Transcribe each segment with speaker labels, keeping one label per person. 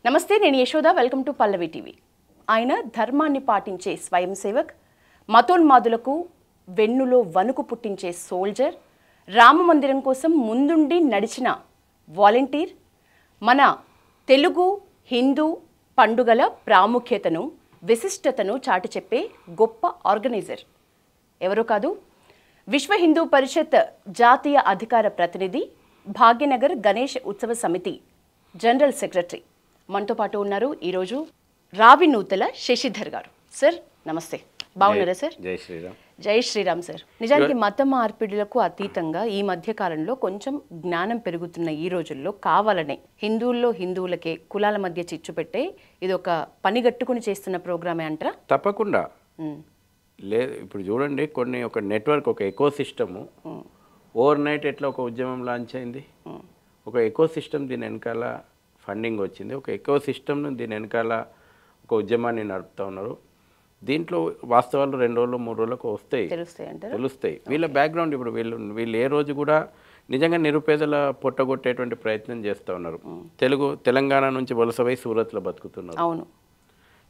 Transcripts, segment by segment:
Speaker 1: నమస్తే, నేను Yashoda. Welcome to Pallavi TV. ఆయన ధర్మాన్ని పాటించే స్వయం సేవక్, మతోన్మాదులకు వెన్నులో వణుకు పుట్టించే సోల్జర్, రామ మందిరం కోసం ముందుండి నడిచిన వాలంటీర్, మన తెలుగు హిందూ పండుగల ప్రాముఖ్యతను విశిష్టతను చాటి చెప్పే గొప్ప ఆర్గనైజర్ ఎవరో కాదు, విశ్వ హిందూ పరిషత్ జాతీయ అధికార ప్రతినిధి, భాగ్యనగర్ గణేష్ ఉత్సవ సమితి జనరల్ సెక్రటరీ మనతో పాటు ఉన్నారు ఈరోజు రావి నూతల శశిధర్ గారు. సార్ నమస్తే, బాగున్నారా సార్?
Speaker 2: జై శ్రీరామ్.
Speaker 1: జై శ్రీరామ్ సార్. నిజానికి మత మార్పిడులకు అతీతంగా ఈ మధ్య కాలంలో కొంచెం జ్ఞానం పెరుగుతున్న ఈ రోజుల్లో కావాలనే హిందువులకే కులాల మధ్య చిచ్చు పెట్టే ఇది ఒక పనిగట్టుకుని చేస్తున్న ప్రోగ్రామే అంటారా?
Speaker 2: తప్పకుండా లేదు. ఇప్పుడు చూడండి, కొన్ని ఒక నెట్వర్క్, ఒక ఎకో సిస్టము ఓవర్ నైట్ ఎట్లా ఒక ఉద్యమం లాంచ్ అయింది. ఒక ఎకో సిస్టమ్ దీని వెనకాల ఫండింగ్ వచ్చింది. ఒక ఎకో సిస్టమ్ను దీని వెనకాల ఒక ఉద్యమాన్ని నడుపుతూ ఉన్నారు. దీంట్లో వాస్తవాలు 2 రోజులు 3 రోజులకు వస్తాయి, తెలుస్తాయి. వీళ్ళ బ్యాక్గ్రౌండ్ ఇప్పుడు వీళ్ళు ఏ రోజు కూడా నిజంగా నిరుపేదల పొట్టగొట్టేటువంటి ప్రయత్నం చేస్తూ ఉన్నారు. తెలంగాణ నుంచి వలసపోయి సూరత్లో బతుకుతున్నారు.
Speaker 1: అవును,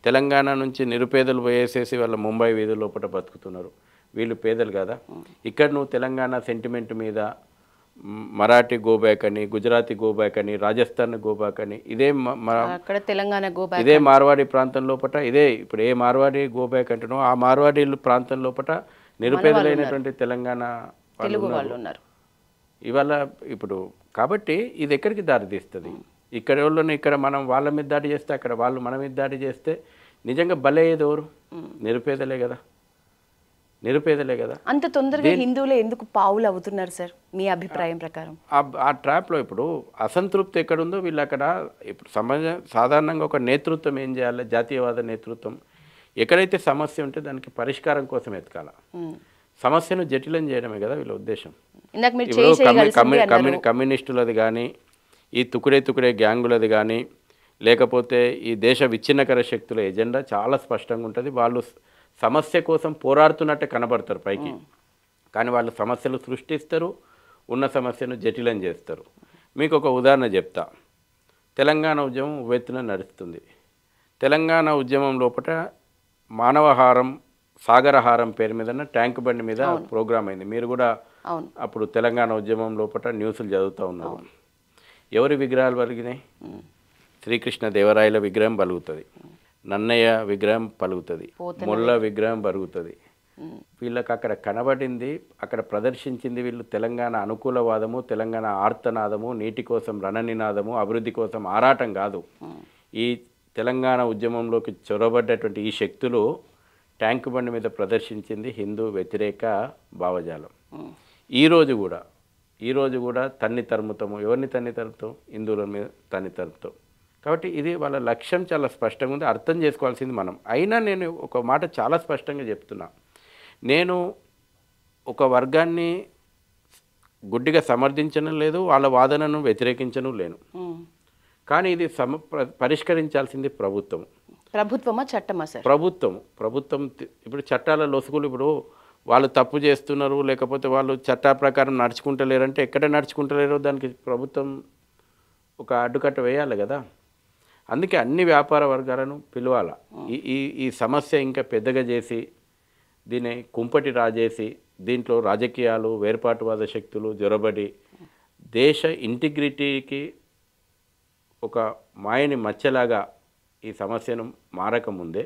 Speaker 2: తెలంగాణ నుంచి నిరుపేదలు పోయేసేసి వాళ్ళ ముంబై వీధుల లోపల బతుకుతున్నారు. వీళ్ళు పేదలు కదా. ఇక్కడ నువ్వు తెలంగాణ సెంటిమెంట్ మీద మరాఠీ గోబ్యాక్ అని, గుజరాతీ గోబ్యాక్ అని, రాజస్థాన్ గోబ్యాక్ అని, ఇదే మార్వాడి ప్రాంతం లోపల, ఇదే ఇప్పుడు ఏ మార్వాడి గోబ్యాక్ అంటున్నావు ఆ మార్వాడి ప్రాంతం లోపల నిరుపేదలైనటువంటి తెలంగాణ వాళ్ళు ఉన్నారు ఇవాళ. ఇప్పుడు కాబట్టి ఇది ఎక్కడికి దారి తీస్తుంది? ఇక్కడ వాళ్ళని ఇక్కడ మనం వాళ్ళ మీద దాడి చేస్తే, అక్కడ వాళ్ళు మన మీద దాడి చేస్తే నిజంగా బలయ్యేది ఎవరు? నిరుపేదలే కదా. అంత తొందరగా
Speaker 1: హిందువులే ఎందుకు పావులు అవుతున్నారు సార్, మీ అభిప్రాయం ప్రకారం?
Speaker 2: ఆ ట్రాప్లో ఇప్పుడు అసంతృప్తి ఎక్కడుందో వీళ్ళు అక్కడ. ఇప్పుడు సాధారణంగా ఒక నేతృత్వం ఏం చేయాలి? జాతీయవాద నేతృత్వం ఎక్కడైతే సమస్య ఉంటే దానికి పరిష్కారం కోసం ఎతకాల. సమస్యను జటిలం చేయడమే కదా వీళ్ళ ఉద్దేశం. కమ్యూనిస్టులది కానీ, ఈ తుకుడే గ్యాంగులది కానీ, లేకపోతే ఈ దేశ విచ్ఛిన్నకర శక్తుల ఎజెండా చాలా స్పష్టంగా ఉంటుంది. వాళ్ళు సమస్య కోసం పోరాడుతున్నట్టే కనబడతారు పైకి, కానీ వాళ్ళు సమస్యలు సృష్టిస్తారు, ఉన్న సమస్యను జటిలం చేస్తారు. మీకు ఒక ఉదాహరణ చెప్తా. తెలంగాణ ఉద్యమం ఉవ్వెత్తున నడుస్తుంది. తెలంగాణ ఉద్యమం లోపల మానవహారం, సాగరహారం పేరు మీద ట్యాంక్ బండి మీద ప్రోగ్రామ్ అయింది. మీరు కూడా అప్పుడు తెలంగాణ ఉద్యమం లోపల న్యూస్లు చదువుతూ ఉన్నారు. ఎవరి విగ్రహాలు పలిగినాయి? శ్రీకృష్ణ దేవరాయల విగ్రహం పలుకుతుంది, నన్నయ్య విగ్రహం పలుకుతుంది, మొల్ల విగ్రహం పలుకుతుంది. వీళ్ళకి అక్కడ కనబడింది, అక్కడ ప్రదర్శించింది వీళ్ళు తెలంగాణ అనుకూలవాదము, తెలంగాణ ఆర్తనాదము, నీటి కోసం రణనినాదము, అభివృద్ధి కోసం ఆరాటం కాదు. ఈ తెలంగాణ ఉద్యమంలోకి చొరబడ్డటువంటి ఈ శక్తులు ట్యాంక్ బండి మీద ప్రదర్శించింది హిందూ వ్యతిరేక భావజాలం. ఈరోజు కూడా తన్ని తరుముతాము. ఎవరిని తన్ని తరుముతాం? హిందువుల మీద తన్ని తరుముతాం. కాబట్టి ఇది వాళ్ళ లక్ష్యం చాలా స్పష్టంగా ఉంది, అర్థం చేసుకోవాల్సింది మనం. అయినా నేను ఒక మాట చాలా స్పష్టంగా చెప్తున్నా. నేను ఒక వర్గాన్ని గుడ్డిగా సమర్థించడం లేదు, వాళ్ళ వాదనను వ్యతిరేకించను లేను. కానీ ఇది పరిష్కరించాల్సింది
Speaker 1: ప్రభుత్వమా చట్టమా సార్?
Speaker 2: ప్రభుత్వం. ఇప్పుడు చట్టాల లొసుగులు, ఇప్పుడు వాళ్ళు తప్పు చేస్తున్నారు, లేకపోతే వాళ్ళు చట్టా ప్రకారం నడుచుకుంటలేరంటే ఎక్కడ నడుచుకుంటలేరో దానికి ప్రభుత్వం ఒక అడ్డుకట్ట వేయాలి కదా. అందుకే అన్ని వ్యాపార వర్గాలను పిలవాల. ఈ సమస్య ఇంకా పెద్దగా చేసి దీన్ని కుంపటి రాజేసి దీంట్లో రాజకీయాలు, వేర్పాటువాద శక్తులు జొరబడి దేశ ఇంటిగ్రిటీకి ఒక మాయని మచ్చలాగా ఈ సమస్యను మారకముందే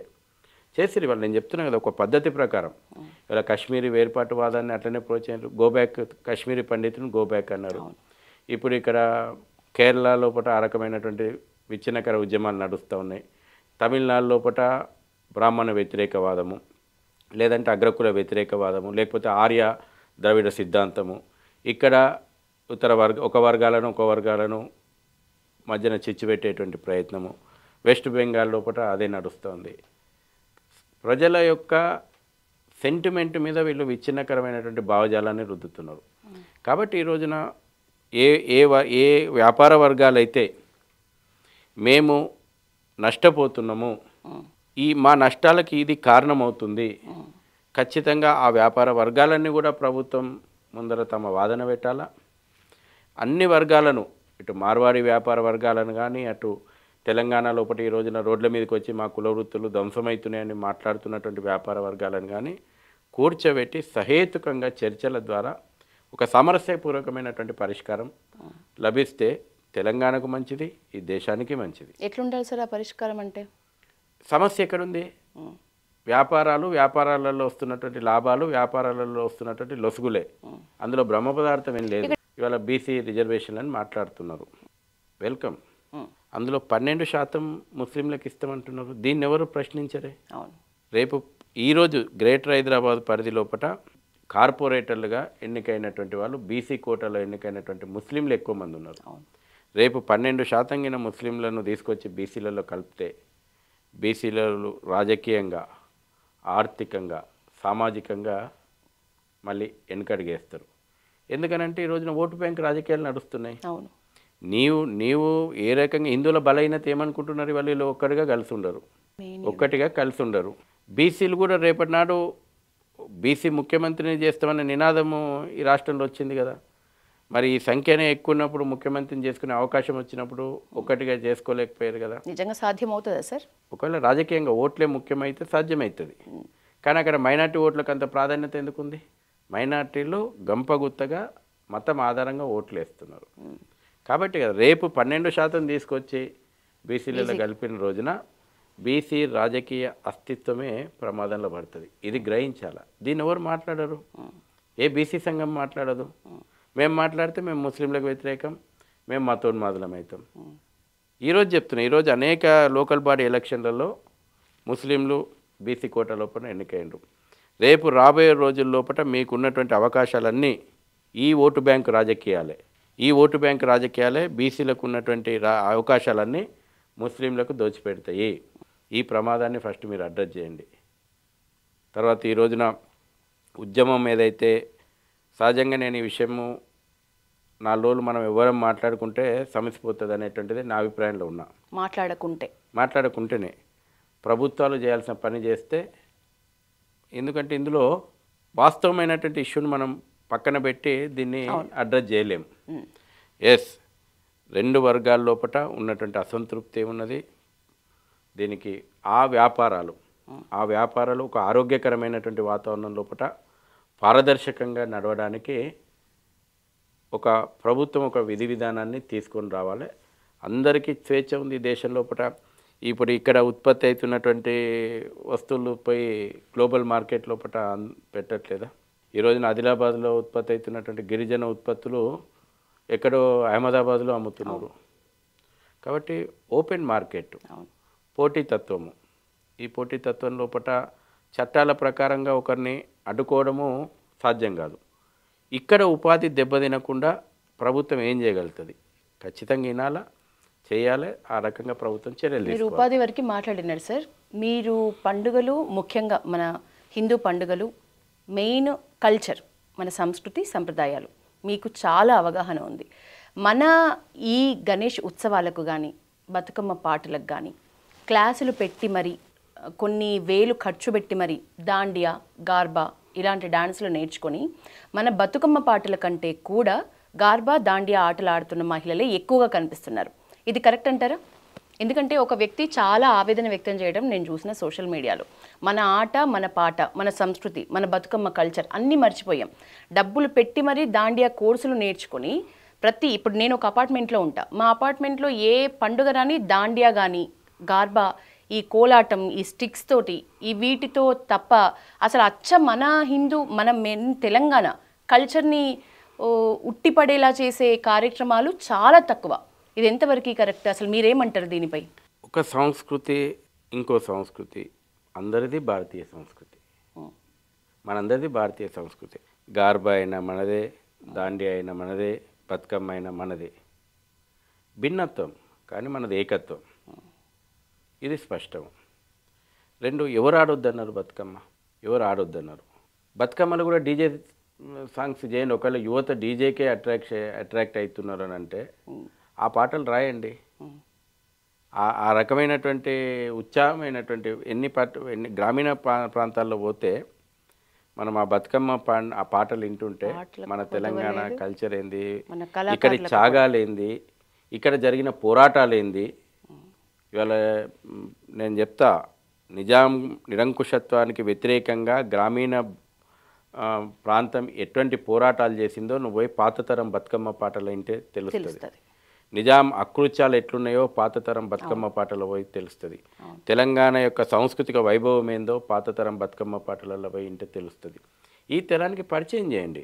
Speaker 2: చేసిరు వాళ్ళు. నేను చెప్తున్నా కదా, ఒక పద్ధతి ప్రకారం. ఇలా కాశ్మీరీ వేర్పాటువాదాన్ని అట్లనే ప్రోత్సహించారు. గోబ్యాక్, కాశ్మీరీ పండితులను గోబ్యాక్ అన్నారు. ఇప్పుడు ఇక్కడ కేరళ లోపల ఆ రకమైనటువంటి విచ్ఛిన్నకర ఉద్యమాలు నడుస్తూ ఉన్నాయి. తమిళనాడు లోపల బ్రాహ్మణ వ్యతిరేకవాదము, లేదంటే అగ్రకుల వ్యతిరేకవాదము, లేకపోతే ఆర్య ద్రవిడ సిద్ధాంతము. ఇక్కడ ఒక వర్గాలను మధ్యన చిచ్చుపెట్టేటువంటి ప్రయత్నము. వెస్ట్ బెంగాల్ లోపల అదే నడుస్తుంది. ప్రజల యొక్క సెంటిమెంట్ మీద వీళ్ళు విచ్ఛిన్నకరమైనటువంటి భావజాలాన్ని రుద్దుతున్నారు. కాబట్టి ఈ రోజున ఏ వ్యాపార వర్గాలైతే మేము నష్టపోతున్నాము, మా నష్టాలకి ఇది కారణమవుతుంది, ఖచ్చితంగా ఆ వ్యాపార వర్గాలన్నీ కూడా ప్రభుత్వం ముందర తమ వాదన పెట్టాలా. అన్ని వర్గాలను, ఇటు మార్వాడి వ్యాపార వర్గాలను కానీ, అటు తెలంగాణ లోపల ఈ రోజున రోడ్ల మీదకి వచ్చి మా కుల వృత్తులు ధ్వంసమవుతున్నాయని మాట్లాడుతున్నటువంటి వ్యాపార వర్గాలను కానీ కూర్చోబెట్టి సహేతుకంగా చర్చల ద్వారా ఒక సామరస్యపూర్వకమైనటువంటి పరిష్కారం లభిస్తే తెలంగాణకు మంచిది, ఈ దేశానికి మంచిది.
Speaker 1: ఎట్లుండాలి సార్ ఆ పరిష్కారం అంటే?
Speaker 2: సమస్య ఎక్కడుంది? వ్యాపారాలలో వస్తున్నటువంటి లాభాలు, వ్యాపారాలలో వస్తున్నటువంటి లొసుగులే. అందులో బ్రహ్మ పదార్థం ఏం లేదు. ఇవాళ బీసీ రిజర్వేషన్ అని మాట్లాడుతున్నారు, వెల్కమ్. అందులో 12% ముస్లింలకు ఇస్తామంటున్నారు. దీన్ని ఎవరు ప్రశ్నించరే? రేపు ఈరోజు గ్రేటర్ హైదరాబాద్ పరిధి లోపల కార్పొరేటర్లుగా ఎన్నికైనటువంటి వాళ్ళు బీసీ కోటాలో ఎన్నికైనటువంటి ముస్లింలు ఎక్కువ మంది ఉన్నారు. రేపు 12% ముస్లింలను తీసుకొచ్చి బీసీలలో కలిపితే బీసీలు రాజకీయంగా, ఆర్థికంగా, సామాజికంగా మళ్ళీ వెనుకడుగేస్తారు. ఎందుకనంటే ఈ రోజున ఓటు బ్యాంక్ రాజకీయాలు నడుస్తున్నాయి. నీవు ఏ రకంగా హిందువుల బలహీనత ఏమనుకుంటున్నారు? వాళ్ళు ఒక్కటిగా కలిసి ఉండరు. బీసీలు కూడా రేపటి నాడు బీసీ ముఖ్యమంత్రిని చేస్తామన్న నినాదము ఈ రాష్ట్రంలో వచ్చింది కదా. మరి ఈ సంఖ్యనే ఎక్కువ ఉన్నప్పుడు ముఖ్యమంత్రిని చేసుకునే అవకాశం వచ్చినప్పుడు ఒక్కటిగా చేసుకోలేకపోయారు కదా.
Speaker 1: నిజంగా సాధ్యమవుతుందా సార్?
Speaker 2: ఒకవేళ రాజకీయంగా ఓట్లే ముఖ్యమైతే సాధ్యమవుతుంది. కానీ అక్కడ మైనార్టీ ఓట్లకు అంత ప్రాధాన్యత ఎందుకుంది? మైనార్టీలు గంపగుత్తగా మతం ఆధారంగా ఓట్లు వేస్తున్నారు కాబట్టి కదా. రేపు 12% తీసుకొచ్చి బీసీలలో కలిపిన రోజున బీసీ రాజకీయ అస్తిత్వమే ప్రమాదంలో పడుతుంది. ఇది గ్రహించాలా. దీన్ని ఎవరు మాట్లాడరు? ఏ బీసీ సంఘం మాట్లాడదు. మేము మాట్లాడితే మేము ముస్లింలకు వ్యతిరేకం, మేము మతోన్మాదులం అవుతాం. ఈరోజు చెప్తున్నా, ఈరోజు అనేక లోకల్ బాడీ ఎలక్షన్లలో ముస్లింలు బీసీ కోటా లోపల ఎన్నికైండ్రు. రేపు రాబోయే రోజుల లోపల మీకున్నటువంటి అవకాశాలన్నీ ఈ ఓటు బ్యాంకు రాజకీయాలే బీసీలకు ఉన్నటువంటి అవకాశాలన్నీ ముస్లింలకు దోచిపెడతాయి. ఈ ప్రమాదాన్ని ఫస్ట్ మీరు అడ్రస్ చేయండి. తర్వాత ఈ రోజున ఉద్యమం ఏదైతే సహజంగా నేను ఈ విషయము 4 రోజులు మనం ఎవరం మాట్లాడుకుంటే సమసిపోతుంది అనేటువంటిది నా అభిప్రాయంలో ఉన్నా. మాట్లాడుకుంటేనే ప్రభుత్వాలు చేయాల్సిన పని చేస్తే, ఎందుకంటే ఇందులో వాస్తవమైనటువంటి ఇష్యూని మనం పక్కన పెట్టి దీన్ని అడ్రస్ చేయలేము. ఎస్, 2 వర్గాల లోపల ఉన్నటువంటి అసంతృప్తి ఉన్నది. దీనికి ఆ వ్యాపారాలు ఒక ఆరోగ్యకరమైనటువంటి వాతావరణం లోపల పారదర్శకంగా నడవడానికి ఒక ప్రభుత్వం ఒక విధి విధానాన్ని తీసుకొని రావాలి. అందరికీ స్వేచ్ఛ ఉంది ఈ దేశం లోపల. ఇప్పుడు ఇక్కడ ఉత్పత్తి అవుతున్నటువంటి వస్తువులు పోయి గ్లోబల్ మార్కెట్ లోపల పెట్టట్లేదా? ఈ రోజున ఆదిలాబాద్లో ఉత్పత్తి అవుతున్నటువంటి గిరిజన ఉత్పత్తులు ఎక్కడో అహ్మదాబాద్లో అమ్ముతున్నారు. కాబట్టి ఓపెన్ మార్కెట్, పోటీతత్వము. ఈ పోటీతత్వం లోపల చట్టాల ప్రకారంగా ఒకరిని అడ్డుకోవడము సాధ్యం కాదు. ఇక్కడ ఉపాధి దెబ్బతినకుండా ప్రభుత్వం ఏం చేయగలుగుతుంది? ఖచ్చితంగా వినాలా, చేయాలి. ఆ రకంగా ప్రభుత్వం చర్యలు తీసుకోవాలి.
Speaker 1: మీరు ఉపాధి వరకు మాట్లాడినారు సార్. మీరు పండుగలు, ముఖ్యంగా మన హిందూ పండుగలు, మెయిన్ కల్చర్, మన సంస్కృతి సంప్రదాయాలు మీకు చాలా అవగాహన ఉంది. మన ఈ గణేష్ ఉత్సవాలకు కానీ, బతుకమ్మ పాటలకు కానీ క్లాసులు పెట్టి మరి కొన్ని వేలు ఖర్చు పెట్టి మరి దాండియా, గార్బా ఇలాంటి డాన్సులు నేర్చుకొని మన బతుకమ్మ పాటల కంటే కూడా గార్బా, దాండియా ఆటలు ఆడుతున్న మహిళలే ఎక్కువగా కనిపిస్తున్నారు. ఇది కరెక్ట్ అంటారా? ఎందుకంటే ఒక వ్యక్తి చాలా ఆవేదన వ్యక్తం చేయడం నేను చూసిన సోషల్ మీడియాలో. మన ఆట, మన పాట, మన సంస్కృతి, మన బతుకమ్మ కల్చర్ అన్నీ మర్చిపోయాం. డబ్బులు పెట్టి మరీ దాండియా కోర్సులు నేర్చుకొని ఇప్పుడు నేను ఒక అపార్ట్మెంట్లో ఉంటా. మా అపార్ట్మెంట్లో ఏ పండుగ రాని దాండియా కానీ, గార్బా, ఈ కోలాటం, ఈ స్టిక్స్ తోటి, ఈ వీటితో తప్ప అసలు మన హిందూ, మన తెలంగాణ కల్చర్ని ఉట్టిపడేలా చేసే కార్యక్రమాలు చాలా తక్కువ. ఇది ఎంతవరకు కరెక్ట్? అసలు మీరేమంటారు దీనిపై?
Speaker 2: ఒక సంస్కృతి, ఇంకో సంస్కృతి, అందరిది భారతీయ సంస్కృతి, మనందరిది భారతీయ సంస్కృతి. గార్బా అయినా మనదే, దాండియా అయినా మనదే, బతుకమ్మ అయినా మనదే. భిన్నత్వం కానీ మనది ఏకత్వం. ఇది స్పష్టం. 2, ఎవరు ఆడొద్దన్నారు బతుకమ్మ? ఎవరు ఆడొద్దన్నారు? బతుకమ్మలు కూడా డీజే సాంగ్స్ చేయండి. ఒకవేళ యువత డీజేకే అట్రాక్ట్ అవుతున్నారు అని అంటే ఆ పాటలు రాయండి. ఆ రకమైనటువంటి ఉత్సాహమైనటువంటి ఎన్ని గ్రామీణ ప్రాంతాల్లో పోతే మనం ఆ బతుకమ్మ ఆ పాటలు వింటుంటే మన తెలంగాణ కల్చర్ ఏంది, ఇక్కడి త్యాగాలు ఏంది, ఇక్కడ జరిగిన పోరాటాలు ఏంది, ఇవాళ నేను చెప్తా, నిజాం నిరంకుశత్వానికి వ్యతిరేకంగా గ్రామీణ ప్రాంతం ఎటువంటి పోరాటాలు చేసిందో నువ్వు పోయి పాతతరం బతుకమ్మ పాటలు వింటే తెలుస్తుంది. నిజాం అకృత్యాలు ఎట్లున్నాయో పాతతరం బతుకమ్మ పాటలు పోయి తెలుస్తుంది. తెలంగాణ యొక్క సాంస్కృతిక వైభవం ఏందో పాతతరం బతుకమ్మ పాటలలో పోయి వింటే తెలుస్తుంది. ఈ తరానికి పరిచయం చేయండి.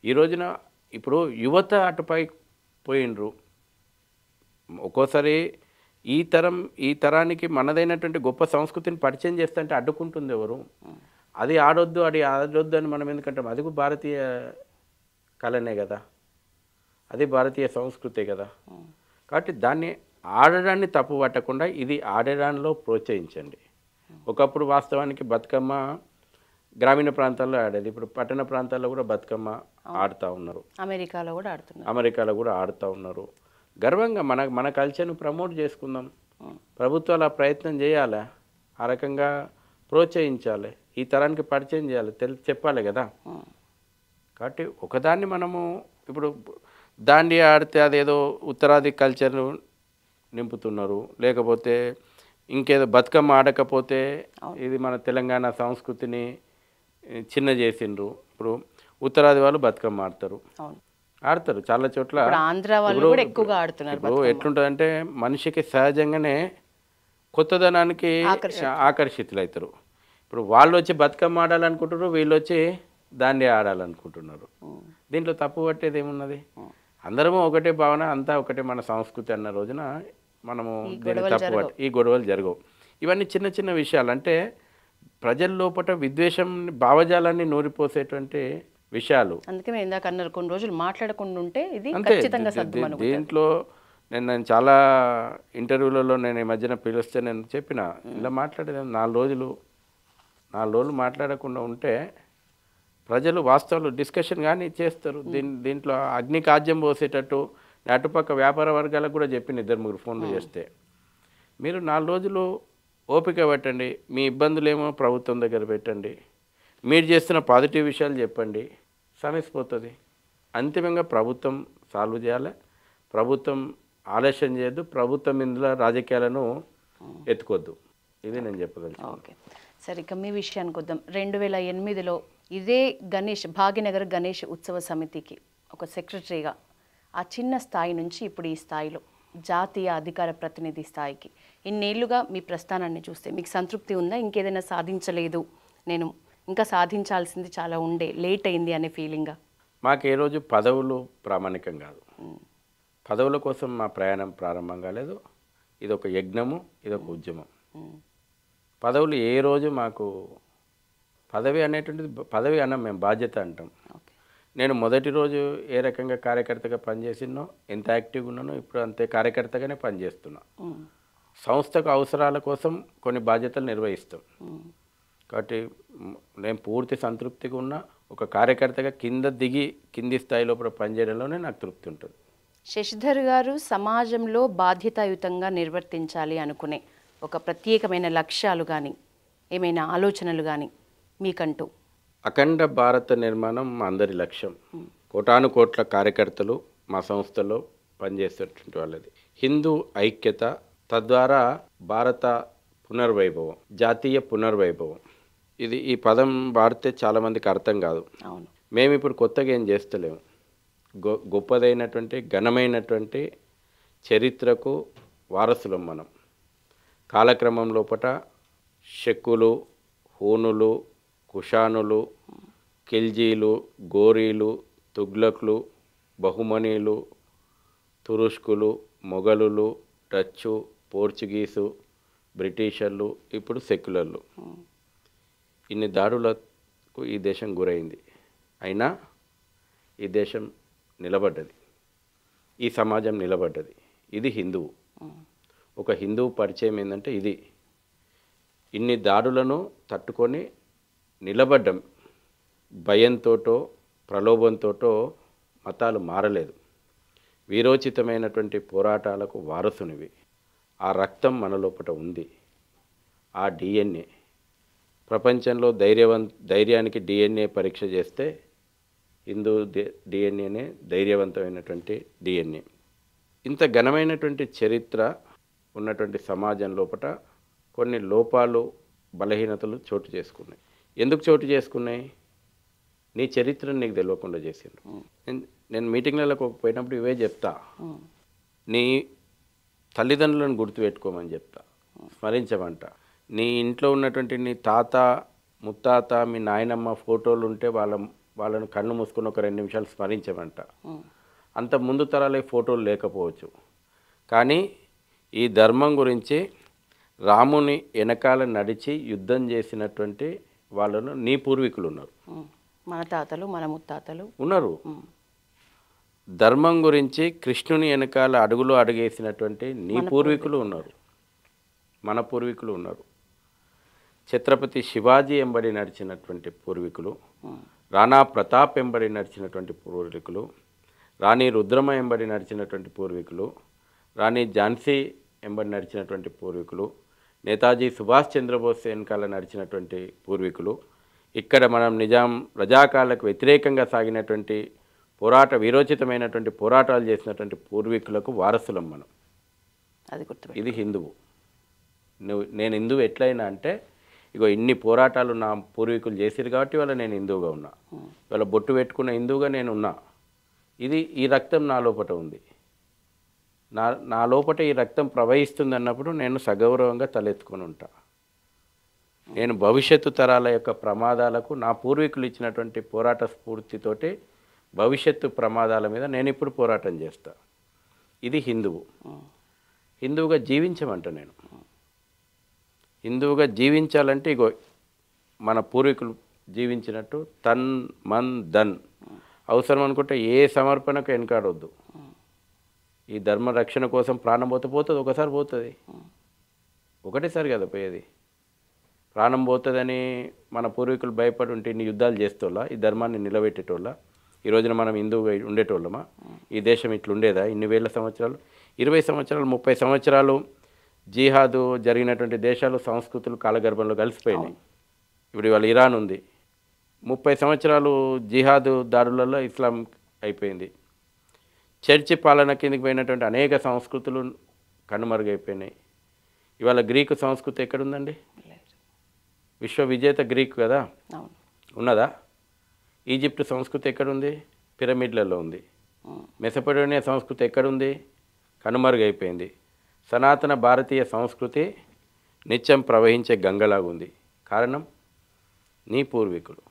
Speaker 2: ఈ రోజున ఇప్పుడు యువత అటుపై పోయినరు. ఒక్కోసారి ఈ తరానికి మనదైనటువంటి గొప్ప సంస్కృతిని పరిచయం చేస్తుంటే అడ్డుకుంటుంది ఎవరు? అది ఆడొద్దు అని మనం ఎందుకంటాం? అది కూడా భారతీయ కళనే కదా, అది భారతీయ సంస్కృతే కదా. కాబట్టి దాన్ని ఆడడాన్ని తప్పు పట్టకుండా ఇది ఆడడానిలో ప్రోత్సహించండి. ఒకప్పుడు వాస్తవానికి బతుకమ్మ గ్రామీణ ప్రాంతాల్లో ఆడేది, ఇప్పుడు పట్టణ ప్రాంతాల్లో కూడా బతుకమ్మ ఆడుతూ ఉన్నారు. అమెరికాలో కూడా ఆడుతూ ఉన్నారు. గర్వంగా మన కల్చర్ను ప్రమోట్ చేసుకుందాం. ప్రభుత్వాలు ఆ ప్రయత్నం చేయాలి, ఆ రకంగా ప్రోత్సహించాలి, ఈ తరానికి పరిచయం చేయాలి, చెప్పాలి కదా. కాబట్టి ఒకదాన్ని మనము ఇప్పుడు దాండి ఆడితే అదేదో ఉత్తరాది కల్చర్ను నింపుతున్నారు, లేకపోతే ఇంకేదో బతుకమ్మ ఆడకపోతే ఇది మన తెలంగాణ సంస్కృతిని చిన్న చేసిండ్రు. ఇప్పుడు ఉత్తరాది వాళ్ళు బతుకమ్మ ఆడతారు చాలా చోట్ల. ఇప్పుడు ఎట్లుంటుందంటే మనిషికి సహజంగానే కొత్తదనానికి ఆకర్షితులవుతారు. ఇప్పుడు వాళ్ళు వచ్చి బతుకమ్మ ఆడాలనుకుంటున్నారు, వీళ్ళు వచ్చి దాండి ఆడాలనుకుంటున్నారు. దీంట్లో తప్పు పట్టేది ఏమున్నది? అందరము ఒకటే భావన, అంతా ఒకటే మన సంస్కృతి అన్న రోజున మనము దీన్ని తప్పు పట్టి ఈ గొడవలు జరగవు. ఇవన్నీ చిన్న చిన్న విషయాలు, అంటే ప్రజల లోపల విద్వేషం భావజాలాన్ని నూరిపోసేటువంటి విషయాలు.
Speaker 1: అందుకే ఇందాక అన్నారు కొన్ని రోజులు మాట్లాడకుండా ఉంటే ఇది
Speaker 2: దీంట్లో నేను చాలా ఇంటర్వ్యూలలో నేను ఈ మధ్యన పిలిస్తే నేను చెప్పిన, ఇలా మాట్లాడేది 4 రోజులు మాట్లాడకుండా ఉంటే ప్రజలు వాస్తవాలు డిస్కషన్ కానీ చేస్తారు. దీంట్లో అగ్నికి ఆజ్యం పోసేటట్టు అటుపక్క వ్యాపార వర్గాలకు కూడా చెప్పిన 2-3 ఫోన్లు చేస్తే, మీరు 4 రోజులు ఓపిక పెట్టండి, మీ ఇబ్బందులేమో ప్రభుత్వం దగ్గర పెట్టండి, మీరు చేస్తున్న పాజిటివ్ విషయాలు చెప్పండి, సమస్యపోతుంది. అంతిమంగా ప్రభుత్వం సాల్వ్ చేయాలి, ప్రభుత్వం ఆలస్యం చేయొద్దు, ప్రభుత్వం ఇందులో రాజకీయాలను ఎత్తుకోవద్దు. ఇది నేను చెప్పగలను.
Speaker 1: ఓకే సరే, ఇక మీ విషయానికి వద్దాం. 2008లో ఇదే భాగ్యనగర్ గణేష్ ఉత్సవ సమితికి ఒక సెక్రటరీగా ఆ చిన్న స్థాయి నుంచి ఇప్పుడు ఈ స్థాయిలో జాతీయ అధికార ప్రతినిధి స్థాయికి ఇన్నేళ్లుగా మీ ప్రస్థానాన్ని చూస్తే మీకు సంతృప్తి ఉందా? ఇంకేదైనా సాధించలేదు, నేను ఇంకా సాధించాల్సింది చాలా ఉండే, లేట్ అయింది అనే ఫీలింగా?
Speaker 2: మాకు ఏ రోజు పదవులు ప్రామాణికం కాదు, పదవుల కోసం మా ప్రయాణం ప్రారంభం కాలేదు. ఇది ఒక యజ్ఞము, ఇది ఒక ఉద్యమం. పదవులు ఏ రోజు మాకు పదవి అనేటువంటిది పదవి అన్నాం, మేము బాధ్యత అంటాం. నేను మొదటి రోజు ఏ రకంగా కార్యకర్తగా పనిచేసినో, ఎంత యాక్టివ్గా ఉన్నానో ఇప్పుడు అంతే కార్యకర్తగానే పనిచేస్తున్నా. సంస్థకు అవసరాల కోసం కొన్ని బాధ్యతలు నిర్వహిస్తాం. కాబట్టి నేను పూర్తి సంతృప్తిగా ఉన్నా. ఒక కార్యకర్తగా కింది స్థాయిలో పనిచేయడంలోనే నాకు తృప్తి ఉంటుంది.
Speaker 1: శశిధర్ గారు సమాజంలో బాధ్యతాయుతంగా నిర్వర్తించాలి అనుకునే ఒక ప్రత్యేకమైన లక్ష్యాలు కానీ ఏమైనా ఆలోచనలు కానీ మీకంటూ?
Speaker 2: అఖండ భారత నిర్మాణం మా అందరి లక్ష్యం. కోటాను కోట్ల కార్యకర్తలు మా సంస్థలో పనిచేసేటువంటి వాళ్ళది. హిందూ ఐక్యత, తద్వారా భారత పునర్వైభవం, జాతీయ పునర్వైభవం. ఈ పదం వాడితే చాలామందికి అర్థం కాదు. మేము ఇప్పుడు కొత్తగా ఏం చేస్తలేము. గొప్పదైనటువంటి ఘనమైనటువంటి చరిత్రకు వారసులం మనం. కాలక్రమం లోపట శక్కులు, హూనులు, కుషానులు, ఖిల్జీలు, గోరీలు, తుగ్లక్లు, బహుమనీలు, తురుష్కులు, మొఘలులు, డచ్చు, పోర్చుగీసు, బ్రిటిషర్లు, ఇప్పుడు సెక్యులర్లు, ఇన్ని దాడులకు ఈ దేశం గురైంది. అయినా ఈ దేశం నిలబడ్డది, ఈ సమాజం నిలబడ్డది. ఇది హిందువు. ఒక హిందువు పరిచయం ఏంటంటే ఇది. ఇన్ని దాడులను తట్టుకొని నిలబడ్డం. భయంతోటో ప్రలోభంతోటో మతాలు మారలేదు. వీరోచితమైనటువంటి పోరాటాలకు వారసునివి. ఆ రక్తం మన లోపల ఉంది. ఆ డిఎన్ఏ ప్రపంచంలో ధైర్యానికి డిఎన్ఏ పరీక్ష చేస్తే హిందూ డిఎన్ఏనే ధైర్యవంతమైనటువంటి డిఎన్ఏ. ఇంత ఘనమైనటువంటి చరిత్ర ఉన్నటువంటి సమాజం లోపల కొన్ని లోపాలు బలహీనతలు చోటు చేసుకున్నాయి. ఎందుకు చోటు చేసుకున్నాయి? నీ చరిత్రను నీకు తెలియకుండా చేసిండ్రు. నేను మీటింగ్లకు పోయినప్పుడు ఇవే చెప్తా. నీ తల్లిదండ్రులను గుర్తుపెట్టుకోమని చెప్తా, స్మరించమంట. నీ ఇంట్లో ఉన్నటువంటి నీ తాత ముత్తాత మీ నాయనమ్మ ఫోటోలు ఉంటే వాళ్ళను కళ్ళు మూసుకుని ఒక 2 నిమిషాలు స్మరించమంట. అంత ముందు తరాలే ఫోటోలు లేకపోవచ్చు, కానీ ఈ ధర్మం గురించి రాముని వెనకాల నడిచి యుద్ధం చేసినటువంటి వాళ్ళను నీ పూర్వీకులు ఉన్నారు.
Speaker 1: మన తాతలు మన ముత్తాతలు
Speaker 2: ఉన్నారు. ధర్మం గురించి కృష్ణుని వెనకాల అడుగులో అడుగేసినటువంటి నీ పూర్వీకులు ఉన్నారు, మన పూర్వీకులు ఉన్నారు. ఛత్రపతి శివాజీ ఎంబడి నడిచినటువంటి పూర్వీకులు, రాణా ప్రతాప్ ఎంబడి నడిచినటువంటి పూర్వీకులు, రాణి రుద్రమ ఎంబడి నడిచినటువంటి పూర్వీకులు, రాణి ఝాన్సీ ఎంబడి నడిచినటువంటి పూర్వీకులు, నేతాజీ సుభాష్ చంద్రబోస్ వెనకాల నడిచినటువంటి పూర్వీకులు, ఇక్కడ మనం నిజాం రజాకార్లకు వ్యతిరేకంగా సాగినటువంటి వీరోచితమైనటువంటి పోరాటాలు చేసినటువంటి పూర్వీకులకు వారసులం మనం.
Speaker 1: అది గుర్తు.
Speaker 2: ఇది హిందువు. నేను హిందువు ఎట్లయినా అంటే ఇగో ఇన్ని పోరాటాలు నా పూర్వీకులు చేసిరు కాబట్టి వాళ్ళ నేను హిందువుగా ఉన్నా, వాళ్ళ బొట్టు పెట్టుకున్న హిందువుగా నేను ఉన్నా. ఈ రక్తం నా లోపట ఉంది. నా లోపట ఈ రక్తం ప్రవహిస్తుంది అన్నప్పుడు నేను సగౌరవంగా తలెత్తుకొని ఉంటా. నేను భవిష్యత్తు తరాల యొక్క ప్రమాదాలకు నా పూర్వీకులు ఇచ్చినటువంటి పోరాట స్ఫూర్తితోటి భవిష్యత్తు ప్రమాదాల మీద నేను ఇప్పుడు పోరాటం చేస్తా. ఇది హిందువు. హిందువుగా జీవించమంట. నేను హిందువుగా జీవించాలంటే ఇగో మన పూర్వీకులు జీవించినట్టు తన్ మన్ ధన్ అవసరం అనుకుంటే ఏ సమర్పణకు వెనకాడొద్దు. ఈ ధర్మ రక్షణ కోసం ప్రాణం పోతుంది, ఒకసారి పోతుంది, ఒకటేసారి కదా పోయేది. ప్రాణం పోతుందని మన పూర్వీకులు భయపడి ఉంటే ఇన్ని యుద్ధాలు చేస్తోళ్ళ, ఈ ధర్మాన్ని నిలబెట్టేటోళ్ళ, ఈ రోజున మనం హిందువుగా ఉండేటోళ్ళమా? ఈ దేశం ఇట్లుండేదా? ఇన్ని వేల సంవత్సరాలు, 20 సంవత్సరాలు 30 సంవత్సరాలు జిహాదు జరిగినటువంటి దేశాలు సంస్కృతులు కాలగర్భంలో కలిసిపోయినాయి. ఇప్పుడు ఇవాళ ఇరాన్ ఉంది, 30 సంవత్సరాలు జిహాదు దాడులలో ఇస్లాం అయిపోయింది. చర్చి పాలన కిందకి పోయినటువంటి అనేక సంస్కృతులు కనుమరుగైపోయినాయి. ఇవాళ గ్రీకు సంస్కృతి ఎక్కడుందండి? విశ్వ విజేత గ్రీక్ కదా, ఉన్నదా? ఈజిప్ట్ సంస్కృతి ఎక్కడుంది? పిరమిడ్లలో ఉంది. మెసపడోనియా సంస్కృతి ఎక్కడుంది? కనుమరుగైపోయింది. సనాతన భారతీయ సంస్కృతి నిత్యం ప్రవహించే గంగలాగుంది. కారణం నీ పూర్వీకులు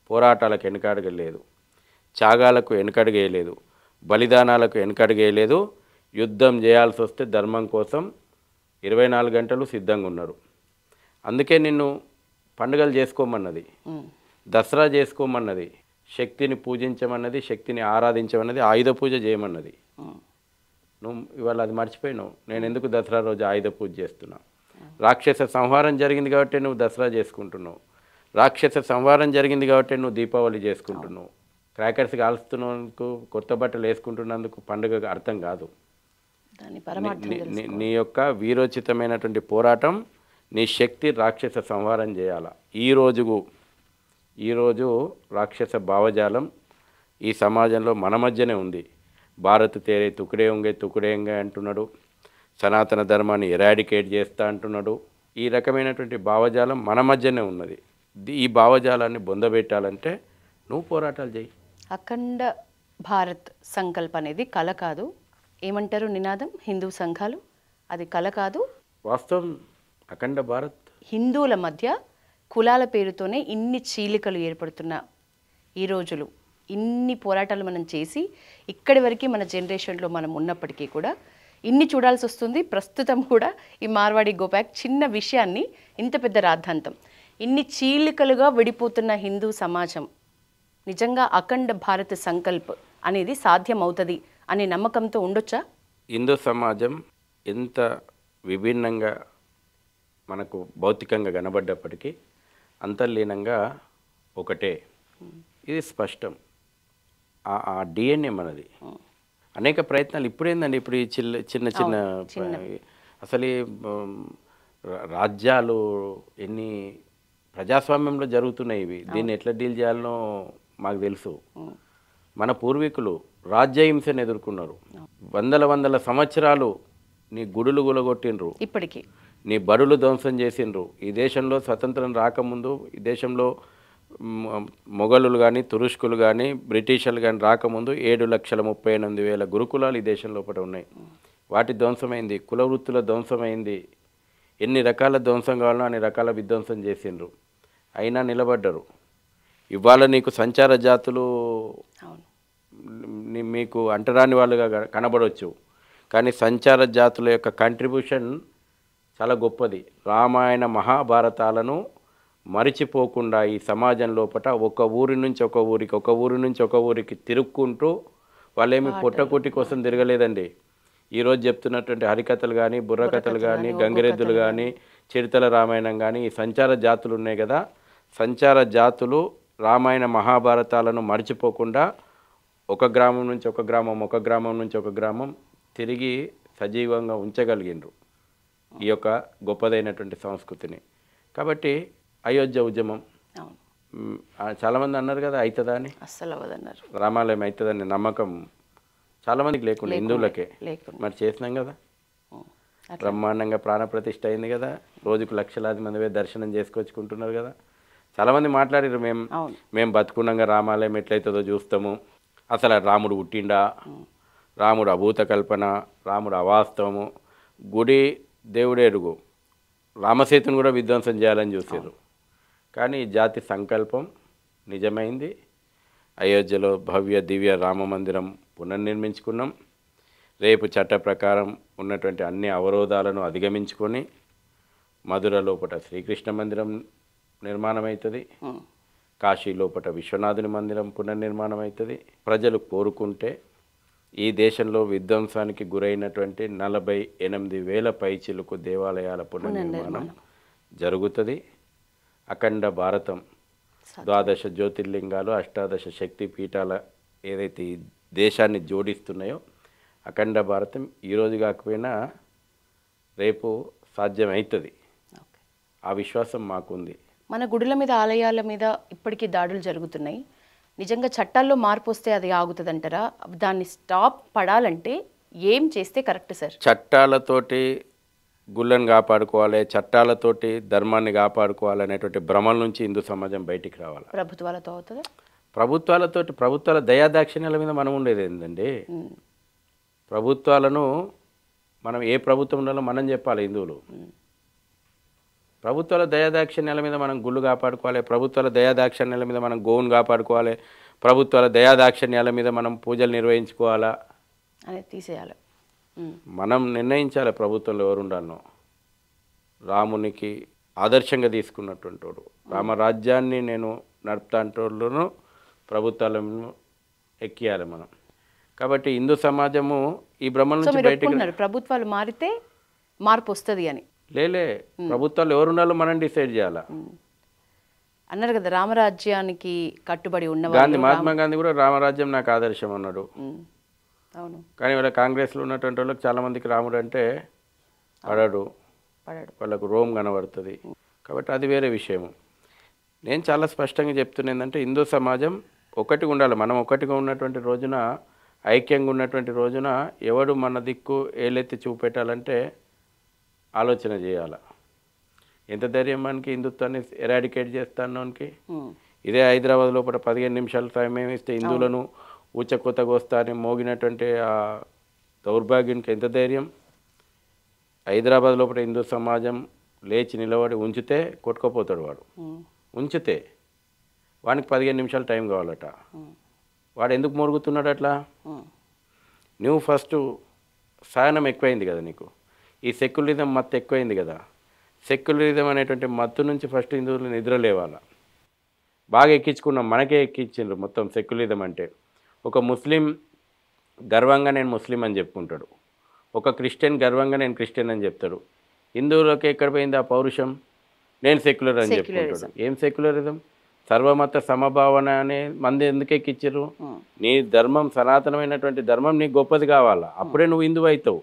Speaker 2: పోరాటాలకు వెనకడగలేదు, త్యాగాలకు వెనకడుగేయలేదు, బలిదానాలకు వెనకడుగేయలేదు. యుద్ధం చేయాల్సి వస్తే ధర్మం కోసం 24 గంటలు సిద్ధంగా ఉన్నారు. అందుకే నిన్ను పండుగలు చేసుకోమన్నది, దసరా చేసుకోమన్నది, శక్తిని పూజించమన్నది, శక్తిని ఆరాధించమన్నది, ఆయుధ పూజ చేయమన్నది. నువ్వు ఇవాళ అది మర్చిపోయినావు. నేను ఎందుకు దసరా రోజు ఆయుధ పూజ చేస్తున్నా? రాక్షస సంహారం జరిగింది కాబట్టి నువ్వు దసరా చేసుకుంటున్నావు. రాక్షస సంహారం జరిగింది కాబట్టి నువ్వు దీపావళి చేసుకుంటున్నావు. క్రాకర్స్ కాల్స్తున్నందుకు, కొత్త బట్టలు వేసుకుంటున్నందుకు పండుగ అర్థం కాదు. నీ యొక్క వీరోచితమైనటువంటి పోరాటం, నీ శక్తి రాక్షస సంహారం చేయాల. ఈరోజు రాక్షస భావజాలం ఈ సమాజంలో మన మధ్యనే ఉంది. భారత్ తేరే తుకుడేంగే అంటున్నాడు, సనాతన ధర్మాన్ని ఎరాడికేట్ చేస్తా అంటున్నాడు. ఈ రకమైనటువంటి భావజాలం మన మధ్యనే ఉన్నది. ఈ భావజాలాన్ని బొందబెట్టాలంటే నువ్వు పోరాటాలు చేయి.
Speaker 1: అఖండ భారత్ సంకల్ప అనేది కళ కాదు. ఏమంటారు నినాదం హిందూ సంఘాలు? అది కళ కాదు,
Speaker 2: వాస్తవం. అఖండ భారత్.
Speaker 1: హిందువుల మధ్య కులాల పేరుతోనే ఇన్ని చీలికలు ఏర్పడుతున్న ఈ రోజులు, ఇన్ని పోరాటాలు మనం చేసి ఇక్కడి వరకు మన జనరేషన్లో మనం ఉన్నప్పటికీ కూడా ఇన్ని చూడాల్సి వస్తుంది. ప్రస్తుతం కూడా ఈ మార్వాడి గోపాక్ చిన్న విషయాన్ని ఇంత పెద్ద రాద్ధాంతం, ఇన్ని చీలికలుగా విడిపోతున్న హిందూ సమాజం నిజంగా అఖండ భారత్ సంకల్ప్ అనేది సాధ్యమవుతుంది అనే నమ్మకంతో ఉండొచ్చా?
Speaker 2: హిందూ సమాజం ఎంత విభిన్నంగా మనకు భౌతికంగా కనబడ్డప్పటికీ అంతర్లీనంగా ఒకటే, ఇది స్పష్టం. ఆ డిఎన్ఏ మనది. అనేక ప్రయత్నాలు ఇప్పుడేందండి, ఇప్పుడు ఈ చిన్న చిన్న అసలు రాజ్యాలు ఎన్ని ప్రజాస్వామ్యంలో జరుగుతున్నాయి. ఇవి దీన్ని ఎట్లా డీల్ చేయాలనో మాకు తెలుసు. మన పూర్వీకులు రాజ్యహింసను ఎదుర్కొన్నారు. వందల సంవత్సరాలు నీ గుడులు గులగొట్టిండ్రు,
Speaker 1: ఇప్పటికీ
Speaker 2: నీ బడులు ధ్వంసం చేసిండ్రు. ఈ దేశంలో స్వతంత్రం రాకముందు ఈ దేశంలో మొఘలులు కానీ తురుష్కులు కానీ బ్రిటిషర్లు కానీ రాకముందు 7,38,000 గురుకులాలు ఈ దేశం లోపల ఉన్నాయి. వాటి ధ్వంసమైంది, కుల వృత్తుల ధ్వంసమైంది. ఎన్ని రకాల ధ్వంసం కావాలో అన్ని రకాల విధ్వంసం చేసిండ్రు. అయినా నిలబడ్డరు. ఇవాళ నీకు సంచార జాతులు మీకు అంటరాని వాళ్ళుగా కనబడవచ్చు, కానీ సంచార జాతుల యొక్క కంట్రిబ్యూషన్ చాలా గొప్పది. రామాయణ మహాభారతాలను మరిచిపోకుండా ఈ సమాజం లోపల ఒక ఊరి నుంచి ఒక ఊరికి, ఒక ఊరి నుంచి ఒక ఊరికి తిరుక్కుంటూ వాళ్ళేమి పొట్టకూటి కోసం తిరగలేదండి. ఈరోజు చెప్తున్నటువంటి హరికథలు కానీ బుర్రకథలు కానీ గంగిరెద్దులు కానీ చిరుతల రామాయణం కానీ ఈ సంచార జాతులు ఉన్నాయి కదా, సంచార జాతులు రామాయణ మహాభారతాలను మర్చిపోకుండా ఒక గ్రామం నుంచి ఒక గ్రామం, ఒక గ్రామం నుంచి ఒక గ్రామం తిరిగి సజీవంగా ఉంచగలిగినరు ఈ యొక్క గొప్పదైనటువంటి సంస్కృతిని. కాబట్టి అయోధ్య ఉద్యమం చాలామంది అన్నారు కదా అవుతుందా అని,
Speaker 1: అస్సలు అవ్వదన్నారు.
Speaker 2: రామాలయం అవుతుందని నమ్మకం చాలామందికి లేకుండా, హిందువులకే. మరి చేసినాం కదా, బ్రహ్మాండంగా ప్రాణప్రతిష్ఠ అయింది కదా, రోజుకు లక్షలాది మంది దర్శనం చేసుకొచ్చుకుంటున్నారు కదా. చాలామంది మాట్లాడారు, మేము బతుకున్నాగా రామాలయం ఎట్లయితుందో చూస్తాము, అసలు రాముడు పుట్టిండా, రాముడు అభూత కల్పన, రాముడు అవాస్తవము, గుడి దేవుడే ఎరుగు, రామసేతుని కూడా విధ్వంసం చేయాలని చూసారు. కానీ జాతి సంకల్పం నిజమైంది. అయోధ్యలో భవ్య దివ్య రామ మందిరం పునర్నిర్మించుకున్నాం. రేపు చట్ట ప్రకారం ఉన్నటువంటి అన్ని అవరోధాలను అధిగమించుకొని మధుర లోపల శ్రీకృష్ణ మందిరం నిర్మాణం అవుతుంది, కాశీ లోపల విశ్వనాథుని మందిరం పునర్నిర్మాణం అవుతుంది. ప్రజలు కోరుకుంటే ఈ దేశంలో విధ్వంసానికి గురైనటువంటి 48,000 పైచిలుకు దేవాలయాల పునర్నిర్మాణం జరుగుతుంది. అఖండ భారతం, 12 జ్యోతిర్లింగాలు, 18 శక్తి పీఠాల ఏదైతే ఈ దేశాన్ని జోడిస్తున్నాయో అఖండ భారతం ఈరోజు కాకపోయినా రేపు సాధ్యమవుతుంది. ఆ విశ్వాసం మాకుంది.
Speaker 1: మన గుడుల మీద ఆలయాల మీద ఇప్పటికీ దాడులు జరుగుతున్నాయి. నిజంగా చట్టాల్లో మార్పు వస్తే అది ఆగుతుందంటారా? దాన్ని స్టాప్ పడాలంటే ఏం చేస్తే కరెక్ట్ సార్?
Speaker 2: చట్టాలతోటి గుళ్ళను కాపాడుకోవాలి, చట్టాలతోటి ధర్మాన్ని కాపాడుకోవాలి అనేటువంటి భ్రమల నుంచి హిందూ సమాజం బయటికి రావాలి.
Speaker 1: ప్రభుత్వాలతో అవుతుందా?
Speaker 2: ప్రభుత్వాల దయాదాక్షిణ్యాల మీద మనం ఉండేది ఏంటండి. ప్రభుత్వాలను మనం ఏ ప్రభుత్వం ఉండాలో మనం చెప్పాలి. హిందువులు ప్రభుత్వాల దయాదాక్షిణ్యాల మీద మనం గుళ్ళు కాపాడుకోవాలి, ప్రభుత్వాల దయాదాక్షిణ్యాల మీద మనం గోవును కాపాడుకోవాలి, ప్రభుత్వాల దయాదాక్షిణ్యాల మీద మనం పూజలు నిర్వహించుకోవాలా
Speaker 1: అనేది తీసేయాలి.
Speaker 2: మనం నిర్ణయించాలి ప్రభుత్వంలో ఎవరు ఉండాలనో. రామునికి ఆదర్శంగా తీసుకున్నటువంటి వాడు, రామరాజ్యాన్ని నేను నడుపుతా అంటోళ్ళను ప్రభుత్వాలను ఎక్కియాలి మనం. కాబట్టి హిందూ సమాజము ఈ భ్రమల నుంచి బయటకు,
Speaker 1: ప్రభుత్వాలు మారితే మార్పు వస్తుంది అని
Speaker 2: లేలే, ప్రభుత్వాలు ఎవరు ఉండాలో మనం డిసైడ్ చేయాలా
Speaker 1: అన్నారు కదా. రామరాజ్యానికి కట్టుబడి ఉన్న
Speaker 2: మహాత్మా గాంధీ కూడా రామరాజ్యం నాకు ఆదర్శం అన్నాడు.
Speaker 1: అవును.
Speaker 2: కానీ వాళ్ళ కాంగ్రెస్లో ఉన్నటువంటి వాళ్ళకి చాలామందికి రాముడు అంటే పడడు, వాళ్ళకు రోమ్ కనబడుతుంది. కాబట్టి అది వేరే విషయము. నేను చాలా స్పష్టంగా చెప్తున్నా ఏంటంటే హిందూ సమాజం ఒకటిగా ఉండాలి. మనం ఒకటిగా ఉన్నటువంటి రోజున, ఐక్యంగా ఉన్నటువంటి రోజున ఎవడు మన దిక్కు ఏలెత్తి చూపెట్టాలంటే ఆలోచన చేయాలి. ఎంత ధైర్యం మనకి హిందుత్వాన్ని ఎరాడికేట్ చేస్తానికి. ఇదే హైదరాబాద్ లోపల 15 నిమిషాల సమయం ఇస్తే హిందువులను ఊచకొత్తగోస్తా అని మోగినటువంటి ఆ దౌర్భాగ్యానికి ఎంత ధైర్యం. హైదరాబాద్ లోపల హిందూ సమాజం లేచి నిలబడి ఉంచితే కొట్టుకుపోతాడు వాడు. ఉంచితే వానికి 15 నిమిషాలు టైం కావాలట. వాడు ఎందుకు మొరుగుతున్నాడు అట్లా? నువ్వు ఫస్ట్ సహనం ఎక్కువైంది కదా నీకు, ఈ సెక్యులరిజం మత్తు ఎక్కువైంది కదా. సెక్యులరిజం అనేటువంటి మత్తు నుంచి ఫస్ట్ హిందువులు నిద్ర లేవాల. బాగా ఎక్కించుకున్నాం, మనకే ఎక్కించిండ్రు మొత్తం సెక్యులరిజం అంటే. ఒక ముస్లిం గర్వంగా నేను ముస్లిం అని చెప్పుకుంటాడు, ఒక క్రిస్టియన్ గర్వంగా నేను క్రిస్టియన్ అని చెప్తాడు. హిందువులకి ఎక్కడ పోయింది ఆ పౌరుషం? నేను సెక్యులర్ అని చెప్పుకుంటాడు. ఏం సెక్యులరిజం? సర్వమత సమభావన అనే మంది ఎందుకు ఎక్కించారు? నీ ధర్మం, సనాతనమైనటువంటి ధర్మం నీకు గొప్పది కావాలా, అప్పుడే నువ్వు హిందువు అవుతావు.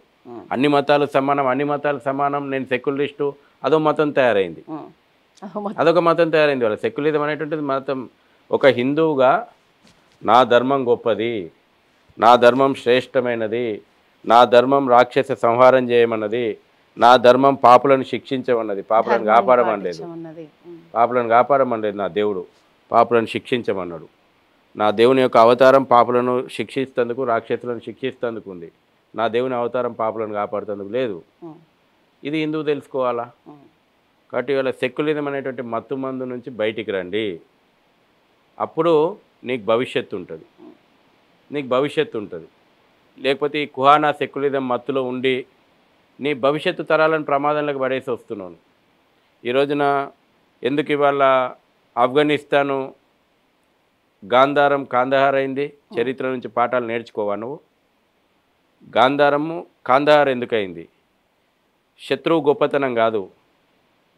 Speaker 2: అన్ని మతాలు సమానం, అన్ని మతాలు సమానం, నేను సెక్యులరిస్టు, అదో మతం తయారైంది. అదొక మతం తయారైంది. వాళ్ళ సెక్యులరిజం అనేటువంటిది మతం. ఒక హిందువుగా నా ధర్మం గొప్పది, నా ధర్మం శ్రేష్టమైనది, నా ధర్మం రాక్షస సంహారం చేయమన్నది, నా ధర్మం పాపులను శిక్షించమన్నది, పాపులను కాపాడమనలేదు. పాపులను కాపాడమనలేదు నా దేవుడు, పాపులను శిక్షించమన్నాడు. నా దేవుని యొక్క అవతారం పాపులను శిక్షిస్తేందుకు, రాక్షసులను శిక్షిస్తేందుకు ఉంది. నా దేవుని అవతారం పాపులను కాపాడుతందుకు లేదు. ఇది హిందువు తెలుసుకోవాలా. కాబట్టి ఇవాళ సెక్యులరిజం అనేటువంటి మత్తు మందు నుంచి బయటికి రండి. అప్పుడు నీకు భవిష్యత్తు ఉంటుంది, నీకు భవిష్యత్తు ఉంటుంది. లేకపోతే ఈ కుహానా సెక్యులరిజం మత్తులో ఉండి నీ భవిష్యత్తు తరాలను ప్రమాదంలోకి పడేసి వస్తున్నాను. ఈ రోజున ఎందుకు ఇవాళ ఆఫ్ఘనిస్తాను గాంధారం కాందహార్ అయింది? చరిత్ర నుంచి పాఠాలు నేర్చుకోవా నువ్వు? గాంధారము కాందహార్ ఎందుకు అయింది? శత్రువు గొప్పతనం కాదు,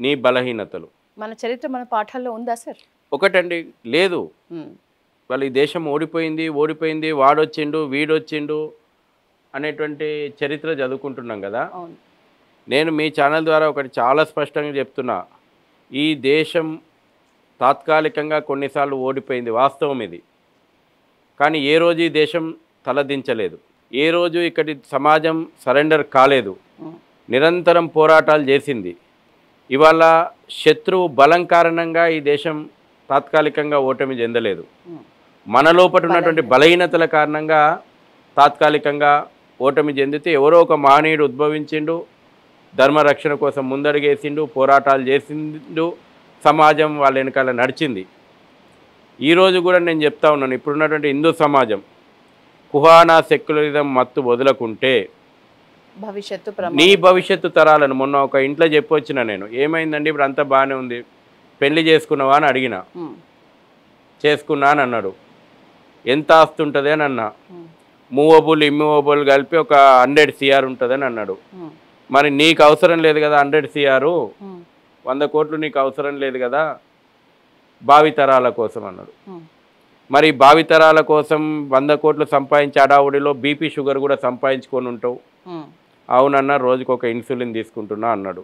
Speaker 2: నీ బలహీనతలు.
Speaker 1: మన చరిత్ర మన పాఠాల్లో ఉందా సార్?
Speaker 2: ఒకటండి, లేదు. వాళ్ళు ఈ దేశం ఓడిపోయింది, వాడొచ్చిండు వీడొచ్చిండు అనేటువంటి చరిత్ర చదువుకుంటున్నాం కదా. నేను మీ ఛానల్ ద్వారా ఒకటి చాలా స్పష్టంగా చెప్తున్నా, ఈ దేశం తాత్కాలికంగా కొన్నిసార్లు ఓడిపోయింది, వాస్తవం ఇది. కానీ ఏ రోజు ఈ దేశం తలదించలేదు, ఏ రోజు ఇక్కడి సమాజం సరెండర్ కాలేదు, నిరంతరం పోరాటాలు చేసింది. ఇవాళ శత్రువు బలం కారణంగా ఈ దేశం తాత్కాలికంగా ఓటమి చెందలేదు. మన లోపల ఉన్నటువంటి బలహీనతల కారణంగా తాత్కాలికంగా ఓటమి చెందితే ఎవరో ఒక మహనీయుడు ఉద్భవించిండు, ధర్మరక్షణ కోసం ముందడుగేసిండు, పోరాటాలు చేసిండు, సమాజం వాళ్ళ వెనకాల నడిచింది. ఈరోజు కూడా నేను చెప్తా ఉన్నాను, ఇప్పుడున్నటువంటి హిందూ సమాజం కుహానా సెక్యులరిజం మత్తు వదులుకుంటే నీ భవిష్యత్తు తరాలను, మొన్న ఒక ఇంట్లో చెప్పొచ్చిన నేను, ఏమైందండి ఇప్పుడు అంతా బాగానే ఉంది, పెళ్లి చేసుకున్నావా అని అడిగిన. చేసుకున్నా అని అన్నాడు. ఎంత ఆస్తి ఉంటుంది అని అన్నా. మూవబుల్ ఇమ్మూవబుల్ కలిపి ఒక 100 CR ఉంటుందని అన్నాడు. మరి నీకు అవసరం లేదు కదా 100 CR, 100 కోట్లు నీకు అవసరం లేదు కదా, భావితరాల కోసం అన్నాడు. మరి భావితరాల కోసం 100 కోట్లు సంపాదించి అడావుడిలో బీపీ షుగర్ కూడా సంపాదించుకొని ఉంటావు. అవునన్నా, రోజుకు ఒక ఇన్సులిన్ తీసుకుంటున్నా అన్నాడు.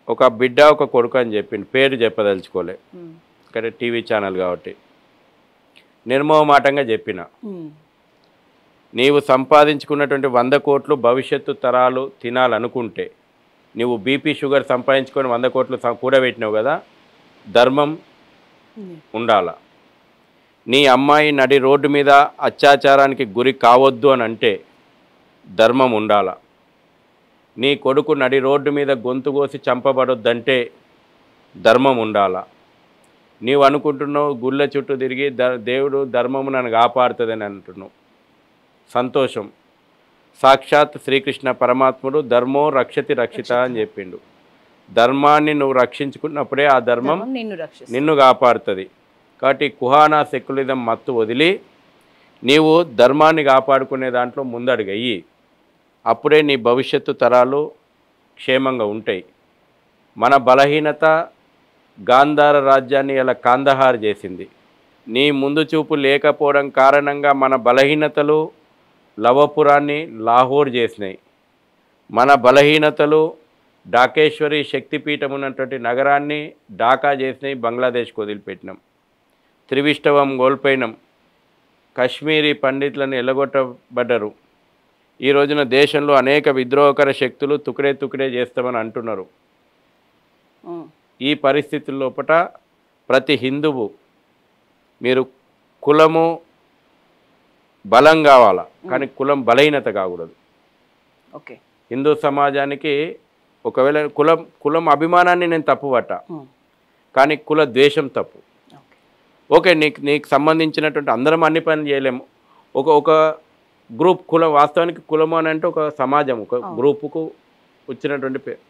Speaker 2: ఒక బిడ్డ ఒక కొడుకు అని చెప్పిండు, పేరు చెప్పదలుచుకోలే, ఇక్కడ టీవీ ఛానల్ కాబట్టి నిర్మోహమాటంగా చెప్పిన. నీవు సంపాదించుకున్నటువంటి 100 కోట్లు భవిష్యత్తు తరాలు తినాలనుకుంటే, నువ్వు బీపీ షుగర్ సంపాదించుకొని 100 కోట్లు కూడబెట్టినావు కదా, ధర్మం ఉండాల. నీ అమ్మాయి నడి రోడ్డు మీద అత్యాచారానికి గురి కావద్దు అని అంటే ధర్మం ఉండాల. నీ కొడుకు నడి రోడ్డు మీద గొంతు కోసి చంపబడొద్దంటే ధర్మం ఉండాల. నీవు అనుకుంటున్నావు గుళ్ళ చుట్టూ తిరిగి దేవుడు ధర్మము నన్ను కాపాడుతుందని అంటున్నావు. సంతోషం. సాక్షాత్ శ్రీకృష్ణ పరమాత్ముడు ధర్మో రక్షతి రక్షిత అని చెప్పిండు. ధర్మాన్ని నువ్వు రక్షించుకున్నప్పుడే ఆ ధర్మం నిన్ను కాపాడుతుంది. కాబట్టి కుహానా సెక్యులరిజం మత్తు వదిలి నీవు ధర్మాన్ని కాపాడుకునే దాంట్లో ముందడుగయ్యి, అప్పుడే నీ భవిష్యత్తు తరాలు క్షేమంగా ఉంటాయి. మన బలహీనత గాంధార రాజ్యాన్ని ఇలా కాందహార్ చేసింది. నీ ముందు చూపు లేకపోవడం కారణంగా మన బలహీనతలు లవపురాన్ని లాహోర్ చేసినాయి. మన బలహీనతలు డాకేశ్వరి శక్తిపీఠం ఉన్నటువంటి నగరాన్ని ఢాకా చేసినాయి, బంగ్లాదేశ్కి వదిలిపెట్టినాం. త్రివిష్టవం కోల్పోయినాం, కాశ్మీరీ పండితులను ఎల్లగొట్టబడ్డరు. ఈ రోజున దేశంలో అనేక విద్రోహకర శక్తులు తుకడే చేస్తామని అంటున్నారు. ఈ పరిస్థితుల్లోపట ప్రతి హిందువు మీరు కులము బలం కావాలా, కానీ కులం బలహీనత కాకూడదు.
Speaker 1: ఓకే,
Speaker 2: హిందూ సమాజానికి ఒకవేళ కులం అభిమానాన్ని నేను తప్పు పట్ట, కానీ కుల ద్వేషం తప్పు. ఓకే, నీకు సంబంధించినటువంటి అందరం అన్ని పనులు చేయలేము. ఒక గ్రూప్ కులం, వాస్తవానికి కులము అని అంటే ఒక సమాజం, ఒక గ్రూపుకు వచ్చినటువంటి పేరు.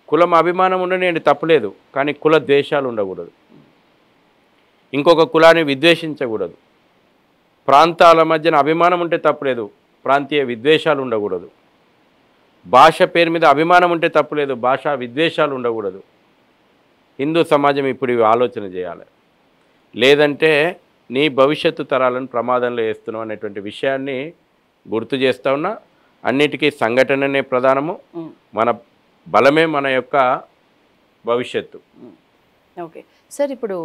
Speaker 2: కులం అభిమానం ఉండని తప్పులేదు, కానీ కుల ద్వేషాలు ఉండకూడదు. ఇంకొక కులాన్ని విద్వేషించకూడదు. ప్రాంతాల మధ్యన అభిమానం ఉంటే తప్పులేదు, ప్రాంతీయ విద్వేషాలు ఉండకూడదు. భాష పేరు మీద అభిమానం ఉంటే తప్పులేదు, భాషా విద్వేషాలు ఉండకూడదు. హిందూ సమాజం ఇప్పుడు ఇవి ఆలోచన చేయాలి. లేదంటే నీ భవిష్యత్తు తరాలను ప్రమాదంలో వేస్తున్నావు అనేటువంటి విషయాన్ని గుర్తు చేస్తూ ఉన్నా. అన్నిటికీ సంఘటననే ప్రధానము, మన బలమే మన యొక్క భవిష్యత్తు.
Speaker 1: ఓకే సార్, ఇప్పుడు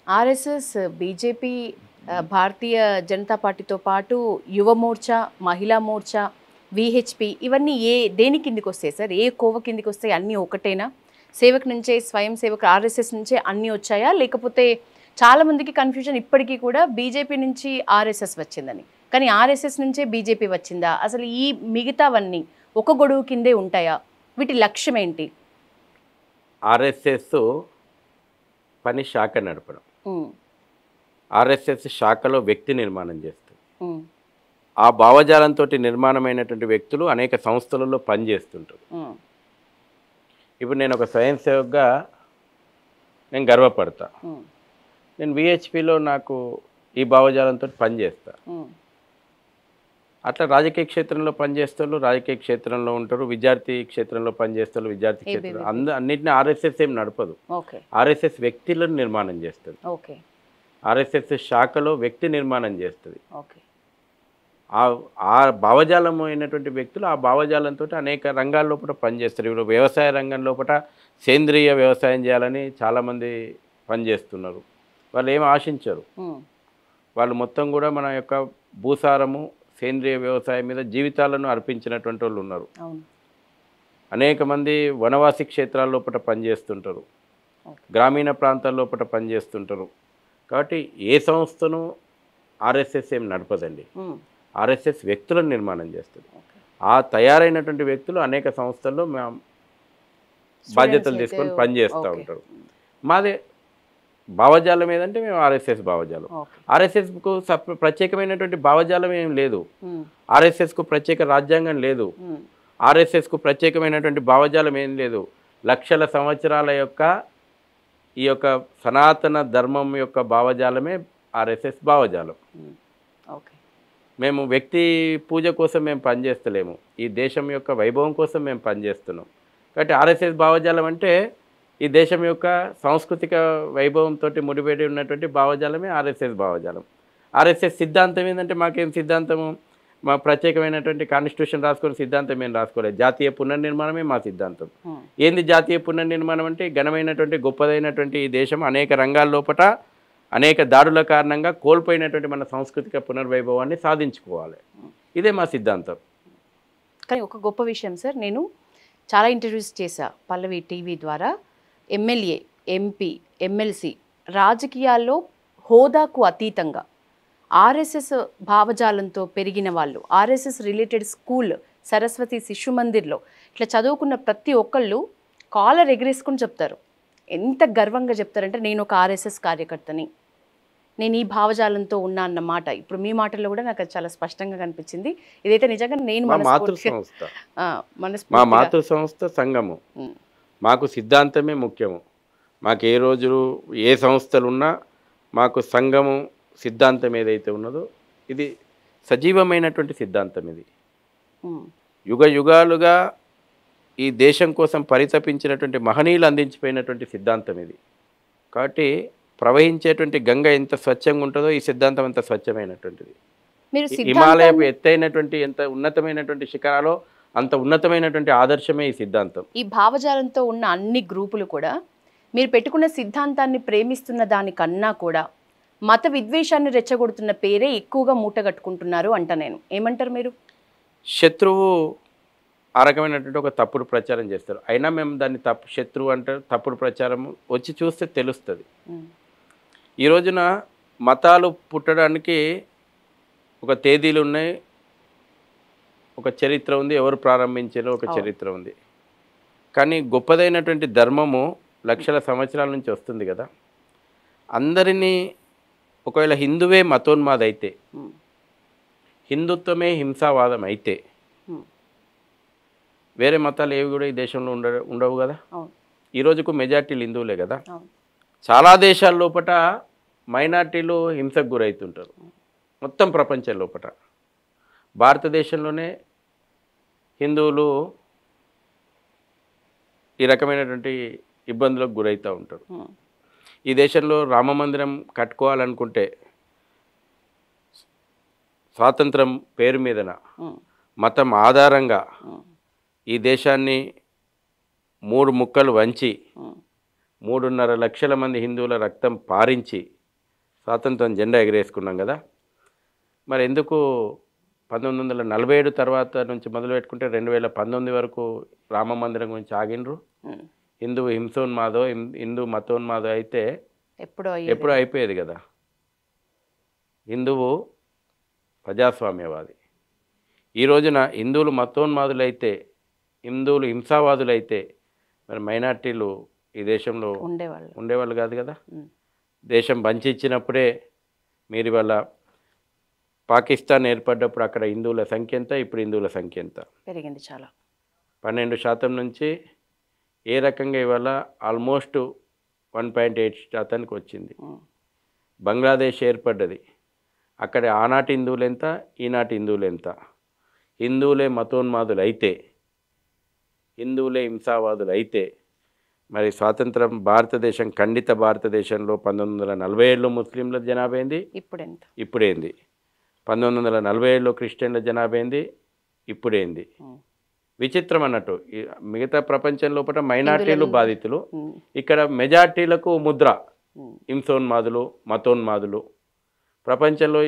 Speaker 1: ఆర్ఎస్ఎస్ బీజేపీ భారతీయ జనతా పార్టీతో పాటు యువ మోర్చా, మహిళా మోర్చా, విహెచ్పి ఇవన్నీ దేని కిందికి వస్తాయి సార్? ఏ కోవ కిందికి వస్తాయి? అన్నీ ఒకటేనా? సేవక్ నుంచే, స్వయం సేవక్ ఆర్ఎస్ఎస్ నుంచే అన్నీ వచ్చాయా? లేకపోతే చాలామందికి కన్ఫ్యూజన్ ఇప్పటికీ కూడా బీజేపీ నుంచి ఆర్ఎస్ఎస్ వచ్చిందని, కానీ ఆర్ఎస్ఎస్ నుంచే బీజేపీ వచ్చిందా? అసలు ఈ మిగతావన్నీ ఒక గొడుగు కిందే ఉంటాయా? వీటి లక్ష్యం ఏంటి?
Speaker 2: ఆర్ఎస్ఎస్ పని శాఖ నడపడం.
Speaker 1: ఉమ్,
Speaker 2: ఆర్ఎస్ఎస్ శాఖలో వ్యక్తి నిర్మాణం చేస్తుంది.
Speaker 1: ఉమ్,
Speaker 2: ఆ భావజాలంతో నిర్మాణమైనటువంటి వ్యక్తులు అనేక సంస్థలలో పనిచేస్తుంటారు.
Speaker 1: ఉమ్,
Speaker 2: ఇప్పుడు నేను ఒక స్వయం సేవకుగా నేను గర్వపడతా.
Speaker 1: ఉమ్,
Speaker 2: నేను విహెచ్పిలో నాకు ఈ భావజాలంతో పనిచేస్తా.
Speaker 1: ఉమ్,
Speaker 2: అట్లా రాజకీయ క్షేత్రంలో పనిచేస్తారు, రాజకీయ క్షేత్రంలో ఉంటారు, విద్యార్థి క్షేత్రంలో పనిచేస్తారు, విద్యార్థి క్షేత్రంలో అన్నింటినీ ఆర్ఎస్ఎస్ ఏం నడపదు.
Speaker 1: ఓకే,
Speaker 2: ఆర్ఎస్ఎస్ వ్యక్తులను నిర్మాణం చేస్తుంది.
Speaker 1: ఓకే,
Speaker 2: ఆర్ఎస్ఎస్ శాఖలో వ్యక్తి నిర్మాణం చేస్తుంది.
Speaker 1: ఓకే.
Speaker 2: ఆ భావజాలం అయినటువంటి వ్యక్తులు ఆ భావజాలంతో అనేక రంగాల లోపల పనిచేస్తారు. ఇప్పుడు వ్యవసాయ రంగం లోపల సేంద్రియ వ్యవసాయం చేయాలని చాలామంది పనిచేస్తున్నారు. వాళ్ళు ఏం ఆశించరు.
Speaker 1: ఉమ్,
Speaker 2: వాళ్ళు మొత్తం కూడా మన యొక్క భూసారము, సేంద్రియ వ్యవసాయం మీద జీవితాలను అర్పించినటువంటి వాళ్ళు ఉన్నారు.
Speaker 1: అవును.
Speaker 2: అనేక మంది వనవాసి క్షేత్రాల లోపల పనిచేస్తుంటారు,
Speaker 1: ఓకే.
Speaker 2: గ్రామీణ ప్రాంతాల లోపల పనిచేస్తుంటారు. కాబట్టి ఏ సంస్థను ఆర్ఎస్ఎస్ ఏం నడపదండి.
Speaker 1: ఉమ్,
Speaker 2: ఆర్ఎస్ఎస్ వ్యక్తులను నిర్మాణం చేస్తుంది.
Speaker 1: ఓకే.
Speaker 2: ఆ తయారైనటువంటి వ్యక్తులు అనేక సంస్థల్లో బాధ్యతలు తీసుకొని పనిచేస్తూ
Speaker 1: ఓకే.
Speaker 2: ఉంటారు. మాదే భావజాలం ఏదంటే మేము ఆర్ఎస్ఎస్ భావజాలం.
Speaker 1: ఓకే.
Speaker 2: ఆర్ఎస్ఎస్కు ప్రత్యేకమైనటువంటి భావజాలం ఏం లేదు.
Speaker 1: ఉమ్,
Speaker 2: ఆర్ఎస్ఎస్కు ప్రత్యేక రాజ్యాంగం లేదు.
Speaker 1: ఉమ్,
Speaker 2: ఆర్ఎస్ఎస్కు ప్రత్యేకమైనటువంటి భావజాలం ఏం లేదు. లక్షల సంవత్సరాల యొక్క ఈ యొక్క సనాతన ధర్మం యొక్క భావజాలమే ఆర్ఎస్ఎస్ భావజాలం.
Speaker 1: ఉమ్, ఓకే.
Speaker 2: మేము వ్యక్తి పూజ కోసం మేము పనిచేస్తలేము, ఈ దేశం యొక్క వైభవం కోసం మేము పనిచేస్తున్నాం. కాబట్టి ఆర్ఎస్ఎస్ భావజాలం అంటే ఈ దేశం యొక్క సాంస్కృతిక వైభవంతో ముడిపడి ఉన్నటువంటి భావజాలమే ఆర్ఎస్ఎస్ భావజాలం. ఆర్ఎస్ఎస్ సిద్ధాంతం ఏంటంటే మాకేం సిద్ధాంతము, మా ప్రత్యేకమైనటువంటి కాన్స్టిట్యూషన్ రాసుకొని సిద్ధాంతం ఏం రాసుకోలేదు. జాతీయ పునర్నిర్మాణమే మా సిద్ధాంతం.
Speaker 1: ఉమ్,
Speaker 2: ఏంది జాతీయ పునర్నిర్మాణం అంటే? ఘనమైనటువంటి గొప్పదైనటువంటి ఈ దేశం అనేక రంగాల లోపల అనేక దాడుల కారణంగా కోల్పోయినటువంటి మన సాంస్కృతిక పునర్వైభవాన్ని సాధించుకోవాలి. ఇదే మా సిద్ధాంతం.
Speaker 1: కానీ ఒక గొప్ప విషయం సార్, నేను చాలా ఇంటర్వ్యూస్ చేశా పల్లవి టీవీ ద్వారా. ఎమ్మెల్యే, ఎంపీ, ఎమ్మెల్సీ రాజకీయాల్లో హోదాకు అతీతంగా ఆర్ఎస్ఎస్ భావజాలంతో పెరిగిన వాళ్ళు, ఆర్ఎస్ఎస్ రిలేటెడ్ స్కూల్ సరస్వతి శిశు మందిర్లో ఇట్లా చదువుకున్న ప్రతి ఒక్కళ్ళు కాలర్ ఎగరేసుకుని చెప్తారు. ఎంత గర్వంగా చెప్తారంటే, నేను ఒక ఆర్ఎస్ఎస్ కార్యకర్తని, నేను ఈ భావజాలంతో ఉన్నా అన్నమాట. ఇప్పుడు మీ మాటల్లో కూడా నాకు అది చాలా స్పష్టంగా కనిపించింది. ఇదైతే నిజంగా నేను
Speaker 2: మా మాతృ సంస్థ సంఘము. మాకు సిద్ధాంతమే ముఖ్యము. మాకు ఏ రోజు ఏ సంస్థలు ఉన్నా మాకు సంఘము సిద్ధాంతం ఏదైతే ఉన్నదో ఇది సజీవమైనటువంటి సిద్ధాంతం. ఇది యుగ యుగాలుగా ఈ దేశం కోసం పరితపించినటువంటి మహనీయులు అందించిపోయినటువంటి సిద్ధాంతం ఇది. కాబట్టి ప్రవహించేటువంటి గంగ ఎంత స్వచ్ఛంగా ఉంటుందో ఈ సిద్ధాంతం అంత స్వచ్ఛమైనటువంటిది. హిమాలయపు ఎత్తైనటువంటి ఎంత ఉన్నతమైనటువంటి శిఖరాలో అంత ఉన్నతమైనటువంటి ఆదర్శమే ఈ సిద్ధాంతం.
Speaker 1: ఈ భావజాలంతో ఉన్న అన్ని గ్రూపులు కూడా మీరు పెట్టుకున్న సిద్ధాంతాన్ని ప్రేమిస్తున్న దానికన్నా కూడా మత విద్వేషాన్ని రెచ్చగొడుతున్న పేరే ఎక్కువగా మూటగట్టుకుంటున్నారు అంట. నేను ఏమంటారు మీరు?
Speaker 2: శత్రువు ఆ రకమైనటువంటి ఒక తప్పుడు ప్రచారం చేస్తారు. అయినా మేము దాన్ని శత్రువు అంటారు, తప్పుడు ప్రచారం వచ్చి చూస్తే తెలుస్తుంది. ఈ రోజున మతాలు పుట్టడానికి ఒక తేదీలు ఉన్నాయి, ఒక చరిత్ర ఉంది, ఎవరు ప్రారంభించారో ఒక చరిత్ర ఉంది. కానీ గొప్పదైనటువంటి ధర్మము లక్షల సంవత్సరాల నుంచి వస్తుంది కదా. అందరినీ ఒకవేళ హిందువే మతోన్మాద అయితే, హిందుత్వమే హింసావాదం అయితే వేరే మతాలు ఏవి కూడా ఈ దేశంలో ఉండవు కదా. ఈ రోజుకు మెజార్టీలు హిందువులే కదా. చాలా దేశాల లోపల మైనార్టీలు హింసకు గురవుతుంటారు. మొత్తం ప్రపంచం లోపల భారతదేశంలోనే హిందువులు ఈ రకమైనటువంటి ఇబ్బందులకు గురవుతూ ఉంటారు. ఈ దేశంలో రామ మందిరం కట్టుకోవాలనుకుంటే స్వాతంత్రం పేరు మీదన మతం ఆధారంగా ఈ దేశాన్ని 3 ముక్కలు వంచి 3.5 లక్షల మంది హిందువుల రక్తం పారించి స్వాతంత్రం జెండా ఎగరేసుకున్నాం కదా. మరి ఎందుకు 1947 తర్వాత నుంచి మొదలు పెట్టుకుంటే 2019 వరకు రామ మందిరం గురించి ఆగిండ్రు? హిందూ హింసోన్మాదో హిందూ మతోన్మాదో అయితే ఎప్పుడో అయిపోయేది కదా. హిందువు ప్రజాస్వామ్యవాది. ఈ రోజున హిందువులు మతోన్మాదులైతే, హిందువులు హింసావాదులైతే మరి మైనార్టీలు ఈ దేశంలో ఉండేవాళ్ళు కాదు కదా. దేశం బంచి ఇచ్చినప్పుడే మీరు ఇవాళ పాకిస్తాన్ ఏర్పడ్డప్పుడు అక్కడ హిందువుల సంఖ్య ఎంత, ఇప్పుడు హిందువుల సంఖ్య ఎంత
Speaker 1: పెరిగింది? చాలా
Speaker 2: 12% నుంచి ఏ రకంగా ఇవాళ ఆల్మోస్ట్ 1.8% వచ్చింది. బంగ్లాదేశ్ ఏర్పడ్డది, అక్కడ ఆనాటి హిందువులు ఎంత, ఈనాటి హిందువులు ఎంత? హిందువులే మతోన్మాదులు అయితే, హిందువులే హింసావాదులు అయితే మరి స్వాతంత్రం భారతదేశం ఖండిత భారతదేశంలో 1947లో ముస్లింల జనాభా ఏంది, ఇప్పుడేంది? 1947లో క్రిస్టియన్ల జనాభా ఏంది, ఇప్పుడేంది? విచిత్రం అన్నట్టు. మిగతా ప్రపంచం లోపల మైనార్టీలు బాధితులు, ఇక్కడ మెజార్టీలకు ముద్ర హింసోన్మాదులు, మతోన్మాదులు. ప్రపంచంలో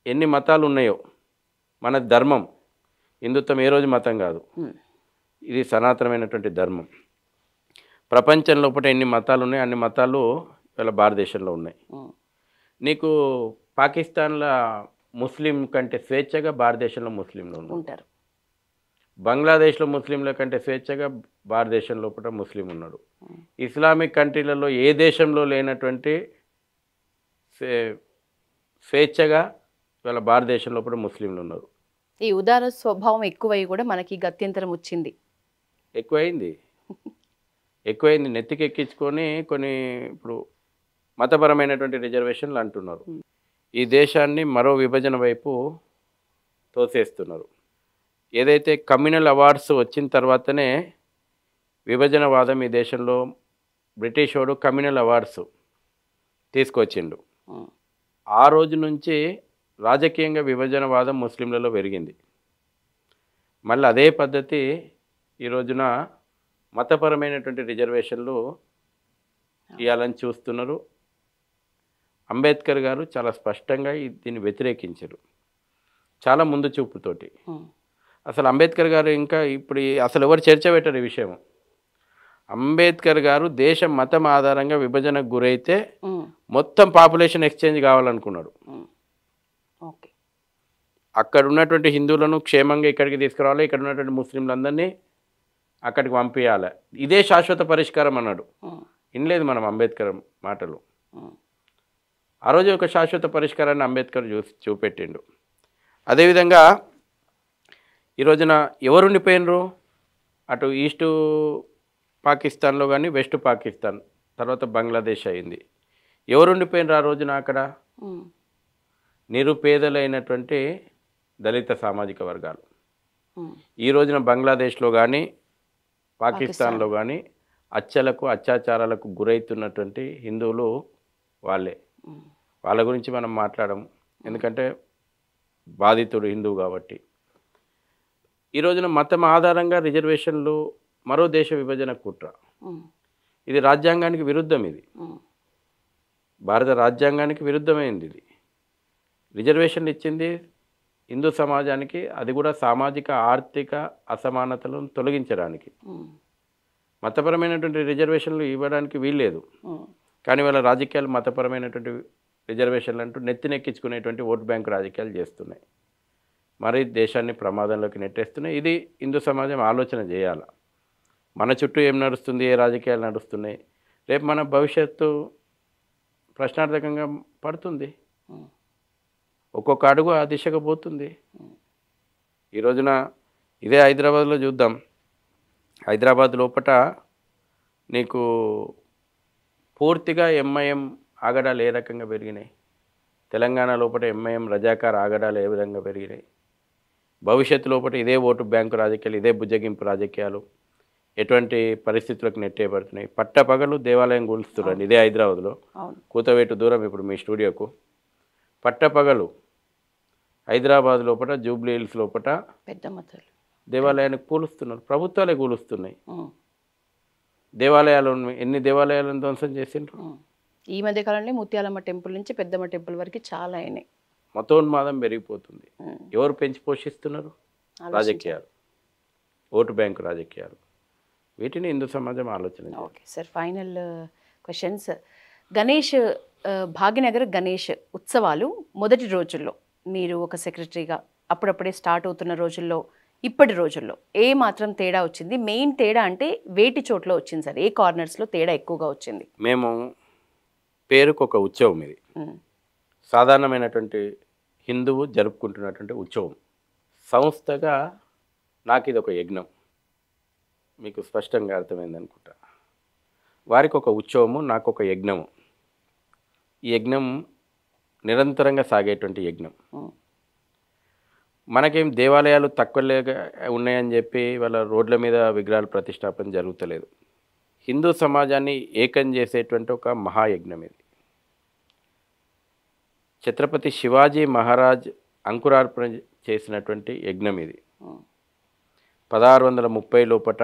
Speaker 2: ఎన్ని మతాలు ఉన్నాయో మన ధర్మం, హిందుత్వం ఏ రోజు మతం కాదు, ఇది సనాతనమైనటువంటి ధర్మం. ప్రపంచం లోపల ఎన్ని మతాలు ఉన్నాయో అన్ని మతాలు ఇవాళ భారతదేశంలో ఉన్నాయి. నీకు పాకిస్తాన్లో ముస్లిం కంటే స్వేచ్ఛగా భారతదేశంలో ముస్లింలు ఉంటారు. బంగ్లాదేశ్లో ముస్లింల కంటే స్వేచ్ఛగా భారతదేశం లోపల ముస్లిం ఉన్నాడు. ఇస్లామిక్ కంట్రీలలో ఏ దేశంలో లేనటువంటి స్వేచ్ఛగా ఇవాళ భారతదేశం లోపల ముస్లింలు ఉన్నారు.
Speaker 1: ఈ ఉదార స్వభావం ఎక్కువై కూడా మనకి గత్యంతరం వచ్చింది.
Speaker 2: ఎక్కువైంది నెత్తికి ఎక్కించుకొని కొన్ని ఇప్పుడు మతపరమైనటువంటి రిజర్వేషన్లు అంటున్నారు. ఈ దేశాన్ని మరో విభజన వైపు తోసేస్తున్నారు. ఏదైతే కమ్యూనల్ అవార్డ్స్ వచ్చిన తర్వాతనే విభజనవాదం ఈ దేశంలో బ్రిటిష్ వాడు కమ్యూనల్ అవార్డ్స్ తీసుకొచ్చిండు. ఆ రోజు నుంచి రాజకీయంగా విభజనవాదం ముస్లింలలో పెరిగింది. మళ్ళీ అదే పద్ధతి ఈ రోజున మతపరమైనటువంటి రిజర్వేషన్లు ఇవ్వాలని చూస్తున్నారు. అంబేద్కర్ గారు చాలా స్పష్టంగా దీన్ని వ్యతిరేకించారు, చాలా ముందు చూపుతోటి. అసలు అంబేద్కర్ గారు ఇంకా ఇప్పుడు అసలు ఎవరు చర్చ పెట్టారు ఈ విషయం. అంబేద్కర్ గారు దేశం మతం ఆధారంగా విభజనకు గురైతే మొత్తం పాపులేషన్ ఎక్స్చేంజ్ కావాలనుకున్నాడు. అక్కడ ఉన్నటువంటి హిందువులను క్షేమంగా ఇక్కడికి తీసుకురావాలి, ఇక్కడ ఉన్నటువంటి ముస్లింలందరినీ అక్కడికి పంపించాలి, ఇదే శాశ్వత పరిష్కారం అన్నాడు. వినలేదు మనం అంబేద్కర్ మాటలు. ఆ రోజు ఒక శాశ్వత పరిష్కారాన్ని అంబేద్కర్ చూపెట్టిండు. అదేవిధంగా ఈ రోజున ఎవరు ఉండిపోయినరు, అటు ఈస్టు పాకిస్తాన్లో కానీ వెస్ట్ పాకిస్తాన్ తర్వాత బంగ్లాదేశ్ అయింది. ఎవరు ఉండిపోయినరు ఆ రోజున అక్కడ? నిరుపేదలైనటువంటి దళిత సామాజిక వర్గాలు. ఈ రోజున బంగ్లాదేశ్లో కానీ పాకిస్తాన్లో కానీ హత్యలకు అత్యాచారాలకు గురవుతున్నటువంటి హిందువులు వాళ్ళే. వాళ్ళ గురించి మనం మాట్లాడము, ఎందుకంటే బాధితుడు హిందువు కాబట్టి. ఈ రోజున మతం ఆధారంగా రిజర్వేషన్లు మరో దేశ విభజన కుట్ర. ఇది రాజ్యాంగానికి విరుద్ధం. ఇది భారత రాజ్యాంగానికి విరుద్ధమైంది. ఇది రిజర్వేషన్లు ఇచ్చింది హిందూ సమాజానికి, అది కూడా సామాజిక ఆర్థిక అసమానతలను తొలగించడానికి. మతపరమైనటువంటి రిజర్వేషన్లు ఇవ్వడానికి వీల్లేదు. కానీ వాళ్ళ రాజకీయాలు మతపరమైనటువంటి రిజర్వేషన్లు అంటూ నెత్తినెక్కించుకునేటువంటి ఓటు బ్యాంకు రాజకీయాలు చేస్తున్నాయి, మరి దేశాన్ని ప్రమాదంలోకి నెట్టేస్తున్నాయి. ఇది హిందూ సమాజం ఆలోచన చేయాలి. మన చుట్టూ ఏం నడుస్తుంది, ఏ రాజకీయాలు నడుస్తున్నాయి, రేపు మన భవిష్యత్తు ప్రశ్నార్థకంగా పడుతుంది. ఒక్కొక్క అడుగు ఆ దిశగా పోతుంది. ఈ రోజున ఇదే హైదరాబాద్లో చూద్దాం. హైదరాబాద్ లోపల నీకు పూర్తిగా ఎంఐఎం ఆగడాలు ఏ రకంగా పెరిగినాయి, తెలంగాణ లోపల ఎంఐఎం రజాకార్ ఆగడాలు ఏ విధంగా పెరిగినాయి, భవిష్యత్తు లోపల ఇదే ఓటు బ్యాంకు రాజకీయాలు, ఇదే బుజ్జగింపు రాజకీయాలు ఎటువంటి పరిస్థితులకు నెట్టేయబడుతున్నాయి. పట్టపగలు దేవాలయం కూలుస్తున్నారు. ఇదే హైదరాబాద్లో, కూతవేటు దూరం ఇప్పుడు మీ స్టూడియోకు. పట్టపగలు హైదరాబాద్ లోపల జూబ్లీ హిల్స్ లోపల దేవాలయానికి కూలుస్తున్నారు, ప్రభుత్వాలే కూలుస్తున్నాయి. దేవాలయాలు ఎన్ని దేవాలయాలను ధ్వంసం చేసిండ్రు.
Speaker 1: ఈ మధ్య కాలంలో ముత్యాలమ్మ టెంపుల్ నుంచి పెద్దమ్మ టెంపుల్ వరకు చాలా అయినాయి.
Speaker 2: మతోన్మాదం పెరిగిపోతుంది. ఎవరు పెంచి పోషిస్తున్నారు? రాజకీయాలు, ఓటు బ్యాంకు రాజకీయాలు. వీటిని హిందూ సమాజం ఆలోచన చేయాలి.
Speaker 1: Okay sir, final questions. Ganesh Bhagyanagar Ganesh ఉత్సవాలు మొదటి రోజుల్లో మీరు ఒక సెక్రటరీగా అప్పుడప్పుడే స్టార్ట్ అవుతున్న రోజుల్లో ఇప్పటి రోజుల్లో ఏ మాత్రం తేడా వచ్చింది? మెయిన్ తేడా అంటే వేటి చోట్ల వచ్చింది సార్? ఏ కార్నర్స్లో తేడా ఎక్కువగా వచ్చింది?
Speaker 2: మేము పేరుకు ఒక ఉత్సవం, ఇది సాధారణమైనటువంటి హిందువు జరుపుకుంటున్నటువంటి ఉత్సవం. సంస్థగా నాకు ఇది ఒక యజ్ఞం. మీకు స్పష్టంగా అర్థమైంది అనుకుంటా. వారికి ఒక ఉత్సవము, నాకు ఒక యజ్ఞము. ఈ యజ్ఞం నిరంతరంగా సాగేటువంటి యజ్ఞం. మనకేం దేవాలయాలు తక్కువగా ఉన్నాయని చెప్పి వాళ్ళ రోడ్ల మీద విగ్రహాలు ప్రతిష్టాపన జరుగుతలేదు. హిందూ సమాజాన్ని ఏకం చేసేటువంటి ఒక మహాయజ్ఞం ఇది. ఛత్రపతి శివాజీ మహారాజ్ అంకురార్పణ చేసినటువంటి యజ్ఞం ఇది. 1630 లోపట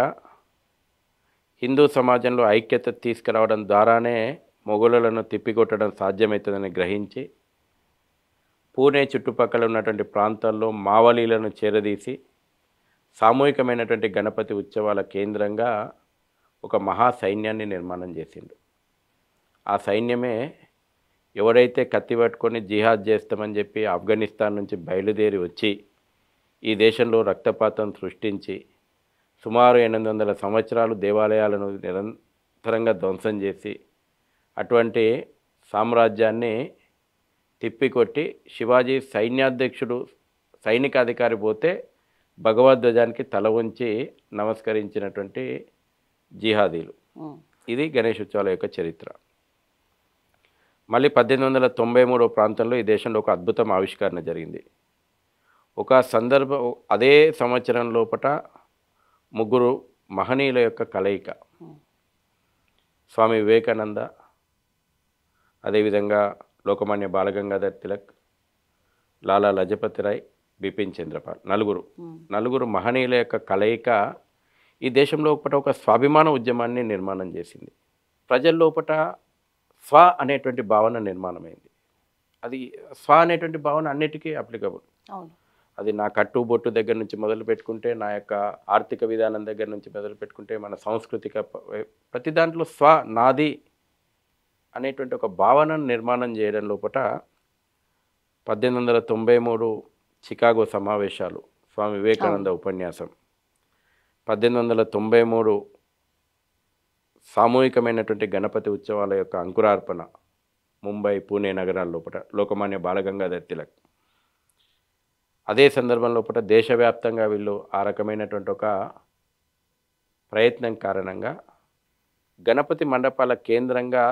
Speaker 2: హిందూ సమాజంలో ఐక్యత తీసుకురావడం ద్వారానే మొఘలులను తిప్పికొట్టడం సాధ్యమవుతుందని గ్రహించి పూణే చుట్టుపక్కల ఉన్నటువంటి ప్రాంతాల్లో మావలీలను చేరదీసి సామూహికమైనటువంటి గణపతి ఉత్సవాల కేంద్రంగా ఒక మహా సైన్యాన్ని నిర్మాణం చేసిండు. ఆ సైన్యమే ఎవరైతే కత్తి పట్టుకొని జిహాద్ చేస్తామని చెప్పి ఆఫ్ఘనిస్తాన్ నుంచి బయలుదేరి వచ్చి ఈ దేశంలో రక్తపాతం సృష్టించి సుమారు 800 సంవత్సరాలు దేవాలయాలను నిరంతరంగా ధ్వంసం చేసి అటువంటి సామ్రాజ్యాన్ని తిప్పికొట్టి శివాజీ సైన్యాధ్యక్షుడు సైనికాధికారి పోతే భగవద్ధ్వజానికి తల వంచి నమస్కరించినటువంటి జిహాదీలు. ఇది గణేష్ ఉత్సవాల యొక్క చరిత్ర. మళ్ళీ 1893 ప్రాంతంలో ఈ దేశంలో ఒక అద్భుతం ఆవిష్కరణ జరిగింది. ఒక సందర్భం, అదే సంవత్సరం లోపట ముగ్గురు మహనీయుల యొక్క కలయిక, స్వామి వివేకానంద, అదేవిధంగా లోకమాన్య బాలగంగాధర్ తిలక్, లాలా లజపతి రాయ్, బిపిన్ చంద్రపాల్, నలుగురు మహనీయుల యొక్క కలయిక ఈ దేశంలో ఒక స్వాభిమాన ఉద్యమాన్ని నిర్మాణం చేసింది. ప్రజల లోపట స్వ అనేటువంటి భావన నిర్మాణమైంది. అది స్వ అనేటువంటి భావన అన్నిటికీ అప్లికబుల్. అది నా కట్టుబొట్టు దగ్గర నుంచి మొదలు పెట్టుకుంటే, నా యొక్క ఆర్థిక విధానం దగ్గర నుంచి మొదలు పెట్టుకుంటే, మన సాంస్కృతిక ప్రతి దాంట్లో స్వ, నాది అనేటువంటి ఒక భావనను నిర్మాణం చేయడం లోపట 1893 చికాగో సమావేశాలు, స్వామి వివేకానంద ఉపన్యాసం, 1893 సామూహికమైనటువంటి గణపతి ఉత్సవాల యొక్క అంకురార్పణ ముంబై, పూణే నగరాల లోపల, లోకమాన్య బాలగంగాధర్ తిలక్. అదే సందర్భం లోపల దేశవ్యాప్తంగా వీళ్ళు ఆ రకమైనటువంటి ఒక ప్రయత్నం కారణంగా గణపతి మండపాల కేంద్రంగా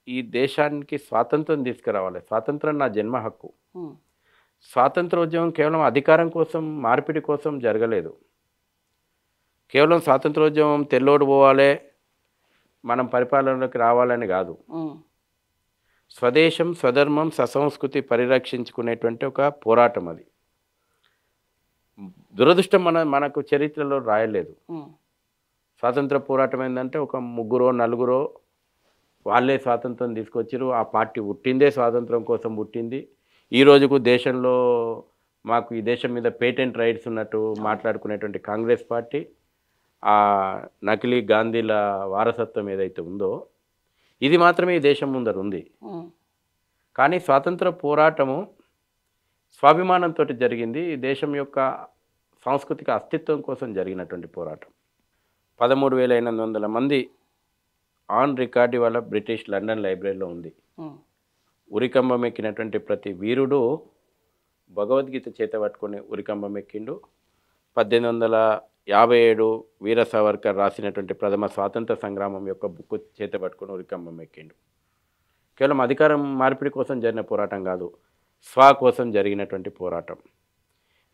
Speaker 2: ఈ దేశానికి స్వాతంత్రం తీసుకురావాలి. స్వాతంత్రం నా జన్మ హక్కు. స్వాతంత్రోద్యమం కేవలం అధికారం కోసం, మార్పిడి కోసం జరగలేదు. కేవలం స్వాతంత్రోద్యమం తెల్లోడు పోవాలి, మనం పరిపాలనలోకి రావాలని కాదు. స్వదేశం, స్వధర్మం, ససంస్కృతి పరిరక్షించుకునేటువంటి ఒక పోరాటం అది. దురదృష్టం మనకు చరిత్రలో రాయలేదు. స్వాతంత్ర పోరాటం ఏంటంటే ఒక ముగ్గురో నలుగురో వాళ్ళే స్వాతంత్రం తీసుకొచ్చారు. ఆ పార్టీ పుట్టిందే స్వాతంత్రం కోసం పుట్టింది. ఈ రోజుకు దేశంలో మాకు ఈ దేశం మీద పేటెంట్ రైట్స్ ఉన్నట్టు మాట్లాడుకునేటువంటి కాంగ్రెస్ పార్టీ ఆ నకిలీ గాంధీల వారసత్వం ఏదైతే ఉందో ఇది మాత్రమే ఈ దేశం ముందర ఉంది. కానీ స్వాతంత్ర పోరాటము స్వాభిమానంతో జరిగింది. ఈ దేశం యొక్క సాంస్కృతిక అస్తిత్వం కోసం జరిగినటువంటి పోరాటం. 13,800 మంది ఆన్ రికార్డు వాళ్ళ బ్రిటిష్ లండన్ లైబ్రరీలో ఉంది. ఉరికంబం ఎక్కినటువంటి ప్రతి వీరుడు భగవద్గీత చేత పట్టుకొని ఉరికంబం ఎక్కిండు. 1857 వీర సావర్కర్ రాసినటువంటి ప్రథమ స్వాతంత్ర సంగ్రామం యొక్క బుక్కు చేత పట్టుకొని ఉరికంబం ఎక్కిండు. కేవలం అధికారం మార్పిడి కోసం జరిగిన పోరాటం కాదు, స్వ కోసం జరిగినటువంటి పోరాటం.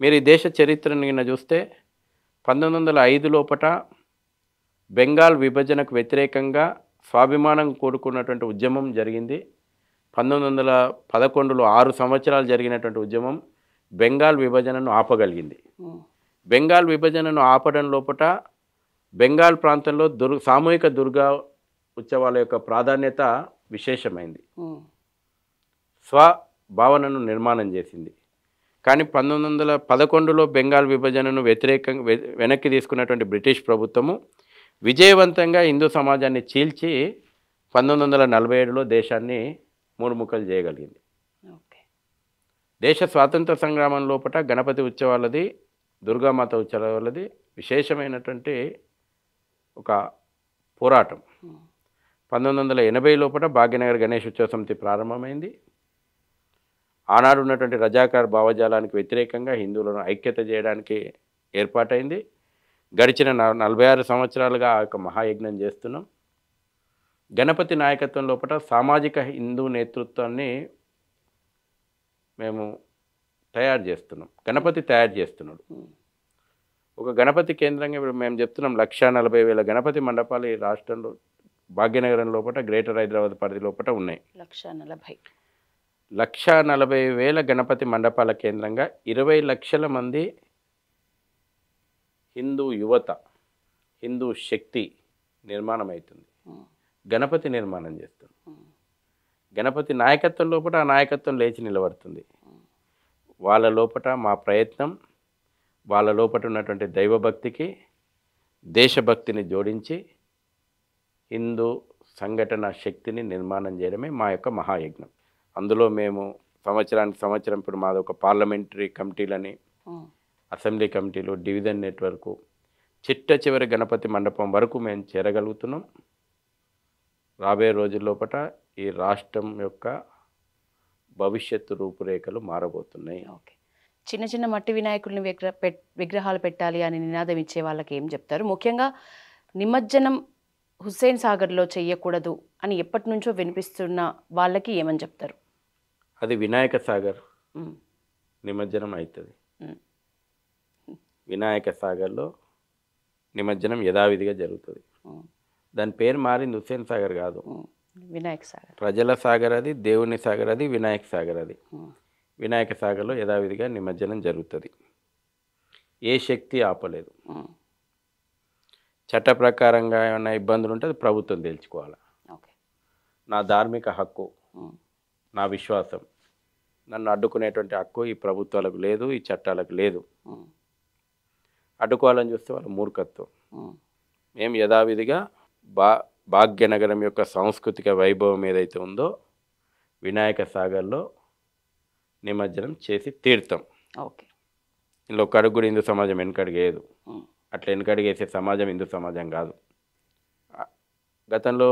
Speaker 2: మీరు ఈ దేశ చరిత్రను చూస్తే 1905 లోపట బెంగాల్ విభజనకు వ్యతిరేకంగా స్వాభిమానం కోరుకున్నటువంటి ఉద్యమం జరిగింది. 1911లో 6 సంవత్సరాలు జరిగినటువంటి ఉద్యమం బెంగాల్ విభజనను ఆపగలిగింది. బెంగాల్ విభజనను ఆపడం లోపట బెంగాల్ ప్రాంతంలో సామూహిక దుర్గా ఉత్సవాల యొక్క ప్రాధాన్యత విశేషమైంది, స్వభావనను నిర్మాణం చేసింది. కానీ 1911లో బెంగాల్ విభజనను వెనక్కి తీసుకున్నటువంటి బ్రిటిష్ ప్రభుత్వము విజయవంతంగా హిందూ సమాజాన్ని చీల్చి 1947లో దేశాన్ని మూడు ముక్కలు చేయగలిగింది. దేశ స్వాతంత్ర సంగ్రామం లోపల గణపతి ఉత్సవాలది, దుర్గామాత ఉత్సవాలది విశేషమైనటువంటి ఒక పోరాటం. 1980 లోపల భాగ్యనగర్ గణేష్ ఉత్సవ సమితి ప్రారంభమైంది. ఆనాడు ఉన్నటువంటి రజాకార్ భావజాలానికి వ్యతిరేకంగా హిందువులను ఐక్యత చేయడానికి ఏర్పాటైంది. గడిచిన 46 సంవత్సరాలుగా ఆ యొక్క మహాయజ్ఞం చేస్తున్నాం. గణపతి నాయకత్వం లోపల సామాజిక హిందూ నేతృత్వాన్ని మేము తయారు చేస్తున్నాం. గణపతి తయారు చేస్తున్నాడు. ఒక గణపతి కేంద్రంగా ఇప్పుడు మేము చెప్తున్నాం 1,40,000 గణపతి మండపాలు ఈ రాష్ట్రంలో భాగ్యనగరం లోపల గ్రేటర్ హైదరాబాద్ పరిధి లోపల ఉన్నాయి. 1,40,000 గణపతి మండపాల కేంద్రంగా 20 లక్షల మంది హిందూ యువత, హిందూ శక్తి నిర్మాణం అవుతుంది. గణపతి నిర్మాణం చేస్తుంది. గణపతి నాయకత్వం లోపల ఆ నాయకత్వం లేచి నిలబడుతుంది. వాళ్ళ లోపల మా ప్రయత్నం, వాళ్ళ లోపల ఉన్నటువంటి దైవభక్తికి దేశభక్తిని జోడించి హిందూ సంఘటన శక్తిని నిర్మాణం చేయడమే మా యొక్క మహాయజ్ఞం. అందులో మేము సంవత్సరం ఇప్పుడు మాది ఒక పార్లమెంటరీ కమిటీలని, అసెంబ్లీ కమిటీలు, డివిజన్ నెట్వర్కు, చిట్ట చివరి గణపతి మండపం వరకు మేము చేరగలుగుతున్నాం. రాబోయే రోజుల్లోపట ఈ రాష్ట్రం యొక్క భవిష్యత్తు రూపురేఖలు మారబోతున్నాయి.
Speaker 1: ఓకే, చిన్న చిన్న మట్టి వినాయకుల్ని విగ్రహాలు పెట్టాలి అని నినాదం ఇచ్చే వాళ్ళకి ఏం చెప్తారు? ముఖ్యంగా నిమజ్జనం హుస్సేన్ సాగర్లో చెయ్యకూడదు అని ఎప్పటి నుంచో వినిపిస్తున్న వాళ్ళకి ఏమని చెప్తారు?
Speaker 2: అది వినాయక సాగర్ నిమజ్జనం అవుతుంది. వినాయక సాగర్లో నిమజ్జనం యథావిధిగా జరుగుతుంది. దాని పేరు మారింది, హుస్సేన్ సాగర్ కాదు,
Speaker 1: వినాయక సాగర్.
Speaker 2: ప్రజల సాగర్ అది, దేవుని సాగర్ అది, వినాయక సాగర్ అది. వినాయక సాగర్లో యథావిధిగా నిమజ్జనం జరుగుతుంది. ఏ శక్తి ఆపలేదు. చట్ట ప్రకారంగా ఏమైనా ఇబ్బందులు ఉంటే అది ప్రభుత్వం తెలుసుకోవాలి. నా ధార్మిక హక్కు, నా విశ్వాసం, నన్ను అడ్డుకునేటువంటి హక్కు ఈ ప్రభుత్వాలకు లేదు, ఈ చట్టాలకు లేదు. అడ్డుకోవాలని చూస్తే వాళ్ళ మూర్ఖత్వం. మేము యథావిధిగా భాగ్యనగరం యొక్క సాంస్కృతిక వైభవం ఏదైతే ఉందో వినాయక సాగర్లో నిమజ్జనం చేసి తీర్థం.
Speaker 1: ఓకే,
Speaker 2: ఇందులో ఒక అడుగు కూడా హిందూ సమాజం వెనకడిగేయదు. అట్లా వెనకడిగేసే సమాజం హిందూ సమాజం కాదు. గతంలో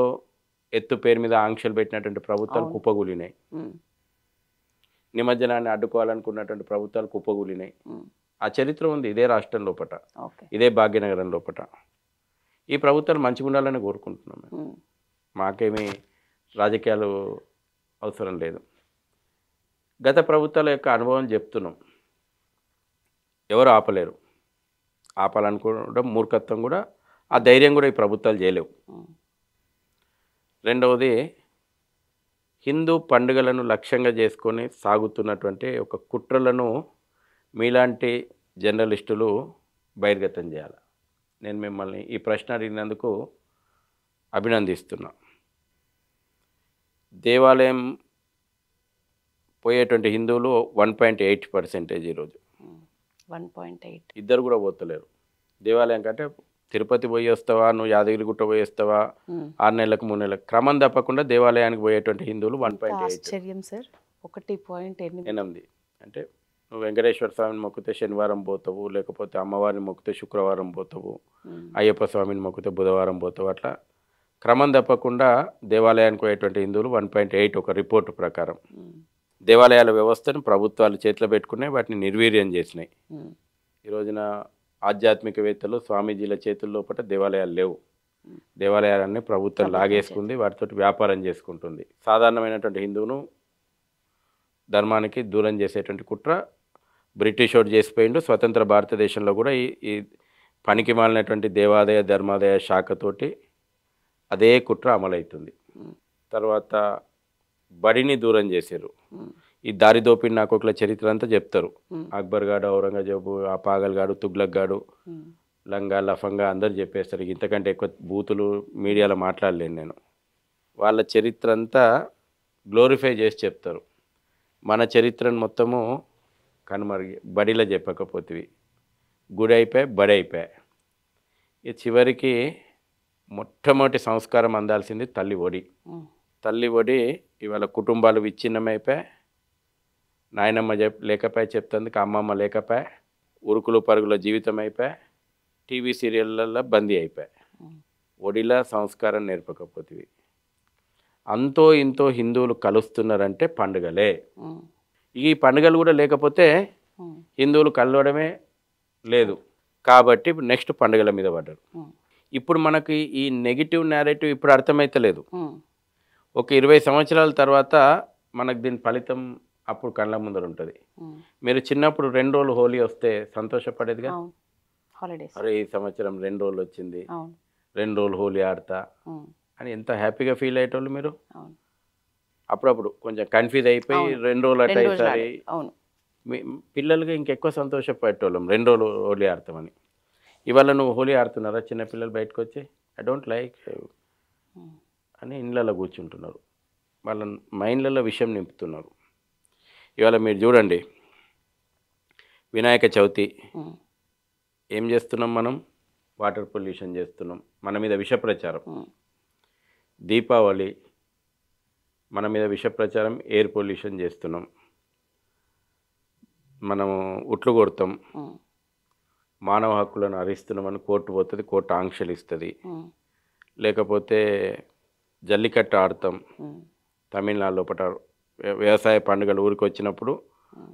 Speaker 2: ఎత్తు పేరు మీద ఆంక్షలు పెట్టినటువంటి ప్రభుత్వాలు కుప్పగూలినాయి. నిమజ్జనాన్ని అడ్డుకోవాలనుకున్నటువంటి ప్రభుత్వాలు కుప్పగూలినాయి. ఆ చరిత్ర ఉంది ఇదే రాష్ట్రం లోపట, ఇదే భాగ్యనగరం లోపట. ఈ ప్రభుత్వాలు మంచిగా ఉండాలని కోరుకుంటున్నాం. మాకేమీ రాజకీయాలు అవసరం లేదు. గత ప్రభుత్వాల యొక్క అనుభవం చెప్తున్నాం. ఎవరు ఆపలేరు. ఆపాలనుకోవడం మూర్ఖత్వం కూడా, ఆ ధైర్యం కూడా ఈ ప్రభుత్వాలు చేయలేవు. రెండవది, హిందూ పండుగలను లక్ష్యంగా చేసుకొని సాగుతున్నటువంటి ఒక కుట్రలను మీలాంటి జర్నలిస్టులు బహిర్గతం చేయాలి. నేను మిమ్మల్ని ఈ ప్రశ్న అడిగినందుకు అభినందిస్తున్నా. దేవాలయం పోయేటువంటి హిందువులు 1.8% ఈరోజు.
Speaker 1: 1.8
Speaker 2: ఇద్దరు కూడా పోతలేరు దేవాలయం. కంటే తిరుపతి పోయి వస్తావా, నువ్వు యాదగిరిగుట్ట పోయి వస్తావా, 6 నెలలకు 3 నెలలకు క్రమం తప్పకుండా దేవాలయానికి పోయేటువంటి హిందువులు 1.8.
Speaker 1: ఆశ్చర్యం సార్, 1.8.
Speaker 2: అంటే నువ్వు వెంకటేశ్వర స్వామిని మొక్కితే శనివారం పోతావు, లేకపోతే అమ్మవారిని మొక్కితే శుక్రవారం పోతావు, అయ్యప్ప స్వామిని మొక్కితే బుధవారం పోతావు. అట్లా క్రమం తప్పకుండా దేవాలయానికి పోయేటువంటి హిందువులు 1.8 ఒక రిపోర్టు ప్రకారం. దేవాలయాల వ్యవస్థను ప్రభుత్వాలు చేతిలో పెట్టుకునే వాటిని నిర్వీర్యం చేసినాయి. ఈ రోజున ఆధ్యాత్మికవేత్తలు, స్వామీజీల చేతుల్లో పట్ల దేవాలయాలు లేవు. దేవాలయాలన్నీ ప్రభుత్వం లాగేసుకుంది, వాటితో వ్యాపారం చేసుకుంటుంది. సాధారణమైనటువంటి హిందువును ధర్మానికి దూరం చేసేటువంటి కుట్ర బ్రిటిష్ వాడు చేసిపోయిండు. స్వతంత్ర భారతదేశంలో కూడా ఈ పనికి మాలినటువంటి దేవాదాయ ధర్మాదాయ శాఖతోటి అదే కుట్ర అమలవుతుంది. తర్వాత బడిని దూరం చేశారు. ఈ దారిదోపిడి నాకొకల చరిత్ర అంతా చెప్తారు. అక్బర్ గాడు, ఔరంగజేబు, ఆ పాగల్ గాడు, తుగ్లక్ గాడు, లంగా లఫంగా అందరు చెప్పేస్తారు. ఇంతకంటే ఎక్కువ బూతులు మీడియాలో మాట్లాడలేను నేను. వాళ్ళ చరిత్ర అంతా గ్లోరిఫై చేసి చెప్తారు. మన చరిత్రను మొత్తము కనుమరుగు బడిలో చెప్పకపోతివి, గుడి అయిపోయి బడి అయిపోయి. ఇక చివరికి మొట్టమొదటి సంస్కారం అందాల్సింది తల్లి ఒడి. తల్లి ఒడి ఇవాళ కుటుంబాలు విచ్ఛిన్నమైపోయి, నాయనమ్మ లేకపోయి చెప్తందుకు అమ్మమ్మ లేకపోయి, ఉరుకులు పరుగుల జీవితం అయిపోయి, టీవీ సీరియళ్ళల్లో బందీ అయిపోయి. ఒడిలా సంస్కారం నేర్పకపోతివి. అంతో ఇంతో హిందువులు కలుస్తున్నారంటే పండుగలే. ఈ పండుగలు కూడా లేకపోతే హిందువులు కలవడమే లేదు. కాబట్టి ఇప్పుడు నెక్స్ట్ పండుగల మీద పడ్డారు. ఇప్పుడు మనకి ఈ నెగిటివ్ నేరేటివ్ ఇప్పుడు అర్థమైతలేదు. ఒక 20 సంవత్సరాల తర్వాత మనకు దీని ఫలితం అప్పుడు కళ్ళ ముందర ఉంటుంది. మీరు చిన్నప్పుడు 2 రోజులు హోలీ వస్తే సంతోషపడేదిగా. అరే ఈ సంవత్సరం 2 రోజులు వచ్చింది, 2 రోజులు హోలీ ఆడతా అని ఎంత హ్యాపీగా ఫీల్ అయ్యేటోళ్ళు మీరు. అప్పుడప్పుడు కొంచెం కన్ఫ్యూజ్ అయిపోయి 2 రోజులు అట్ట ఈసారి మీ పిల్లలుగా ఇంకెక్కువ సంతోషపడేటోళ్ళం 2 రోజులు హోలీ ఆడతామని. ఇవాళ నువ్వు హోలీ ఆడుతున్నారా చిన్నపిల్లలు బయటకు వచ్చి ఐ డోంట్ లైక్ అని ఇండ్లలో కూర్చుంటున్నారు. వాళ్ళ మైండ్లలో విషయం నింపుతున్నారు. ఇవాళ మీరు చూడండి, వినాయక చవితి ఏం చేస్తున్నాం మనం? వాటర్ పొల్యూషన్ చేస్తున్నాం, మన మీద విష ప్రచారం. దీపావళి మన మీద విష ప్రచారం, ఎయిర్ పొల్యూషన్ చేస్తున్నాం. మనము ఉట్లు కొడతాం, మానవ హక్కులను హరిస్తున్నామని కోర్టు పోతుంది, కోర్టు ఆంక్షలు ఇస్తుంది. లేకపోతే జల్లికట్టు ఆడతాం. తమిళనాడు లోపల వ్యవసాయ పండుగలు ఊరికి వచ్చినప్పుడు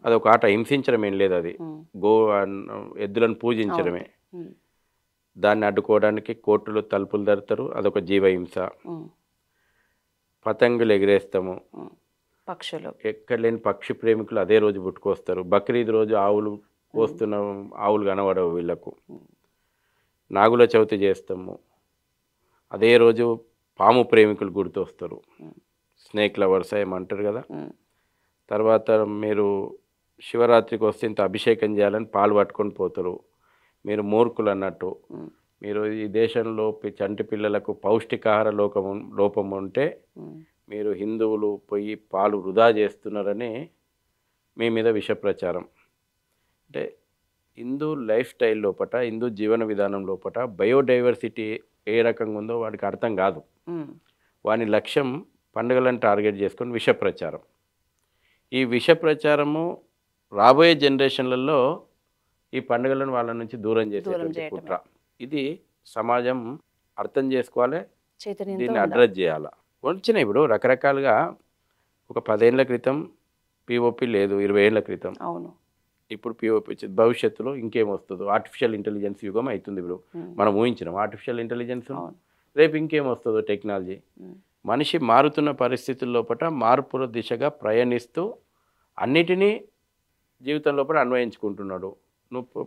Speaker 2: అదొక ఆట, హింసించడం ఏం లేదు, అది ఎద్దులను పూజించడమే. దాన్ని అడ్డుకోవడానికి కోర్టులు తలుపులు తరుతారు, అదొక జీవహింస. పతంగులు ఎగిరేస్తాము,
Speaker 1: పక్షులు
Speaker 2: ఎక్కడ లేని పక్షి ప్రేమికులు అదే రోజు పుట్టుకొస్తారు. బక్రీద్ రోజు ఆవులు కోస్తున్న ఆవులు కనబడవు వీళ్ళకు. నాగుల చవితి చేస్తాము, అదే రోజు పాము ప్రేమికులు గుర్తొస్తారు, స్నేక్ లవర్స్ ఏమంటారు కదా. తర్వాత మీరు శివరాత్రికి వస్తే ఇంత అభిషేకం చేయాలని పాలు పట్టుకొని పోతారు. మీరు మూర్ఖులు అన్నట్టు. మీరు ఈ దేశంలో చంటి పిల్లలకు పౌష్టికాహార లోపం ఉంటే మీరు హిందువులు పోయి పాలు వృధా చేస్తున్నారని మీ మీద విష ప్రచారం. అంటే హిందూ లైఫ్ స్టైల్ లోపట, హిందూ జీవన విధానం లోపట బయోడైవర్సిటీ ఏ రకంగా ఉందో వాడికి అర్థం కాదు. వాని లక్ష్యం పండుగలను టార్గెట్ చేసుకొని విష ప్రచారం. ఈ విష ప్రచారము రాబోయే జనరేషన్లలో ఈ పండుగలను వాళ్ళ నుంచి దూరం చేసేటువంటి కుట్ర. ఇది సమాజం అర్థం చేసుకోవాలి, దీన్ని అడ్రస్ చేయాలి. వచ్చినాయి ఇప్పుడు రకరకాలుగా. ఒక 10 ఏళ్ల క్రితం పిఓపి లేదు, 20 ఏళ్ల క్రితం. ఇప్పుడు పిఓపి వచ్చింది. భవిష్యత్తులో ఇంకేమొస్తుందో, ఆర్టిఫిషియల్ ఇంటెలిజెన్స్ యుగం అవుతుంది. ఇప్పుడు మనం ఊహించినాం ఆర్టిఫిషియల్ ఇంటెలిజెన్స్, రేపు ఇంకేమొస్తుందో టెక్నాలజీ. మనిషి మారుతున్న పరిస్థితుల లోపల మార్పుల దిశగా ప్రయాణిస్తూ అన్నిటినీ జీవితం లోపల అన్వయించుకుంటున్నాడు. నువ్వు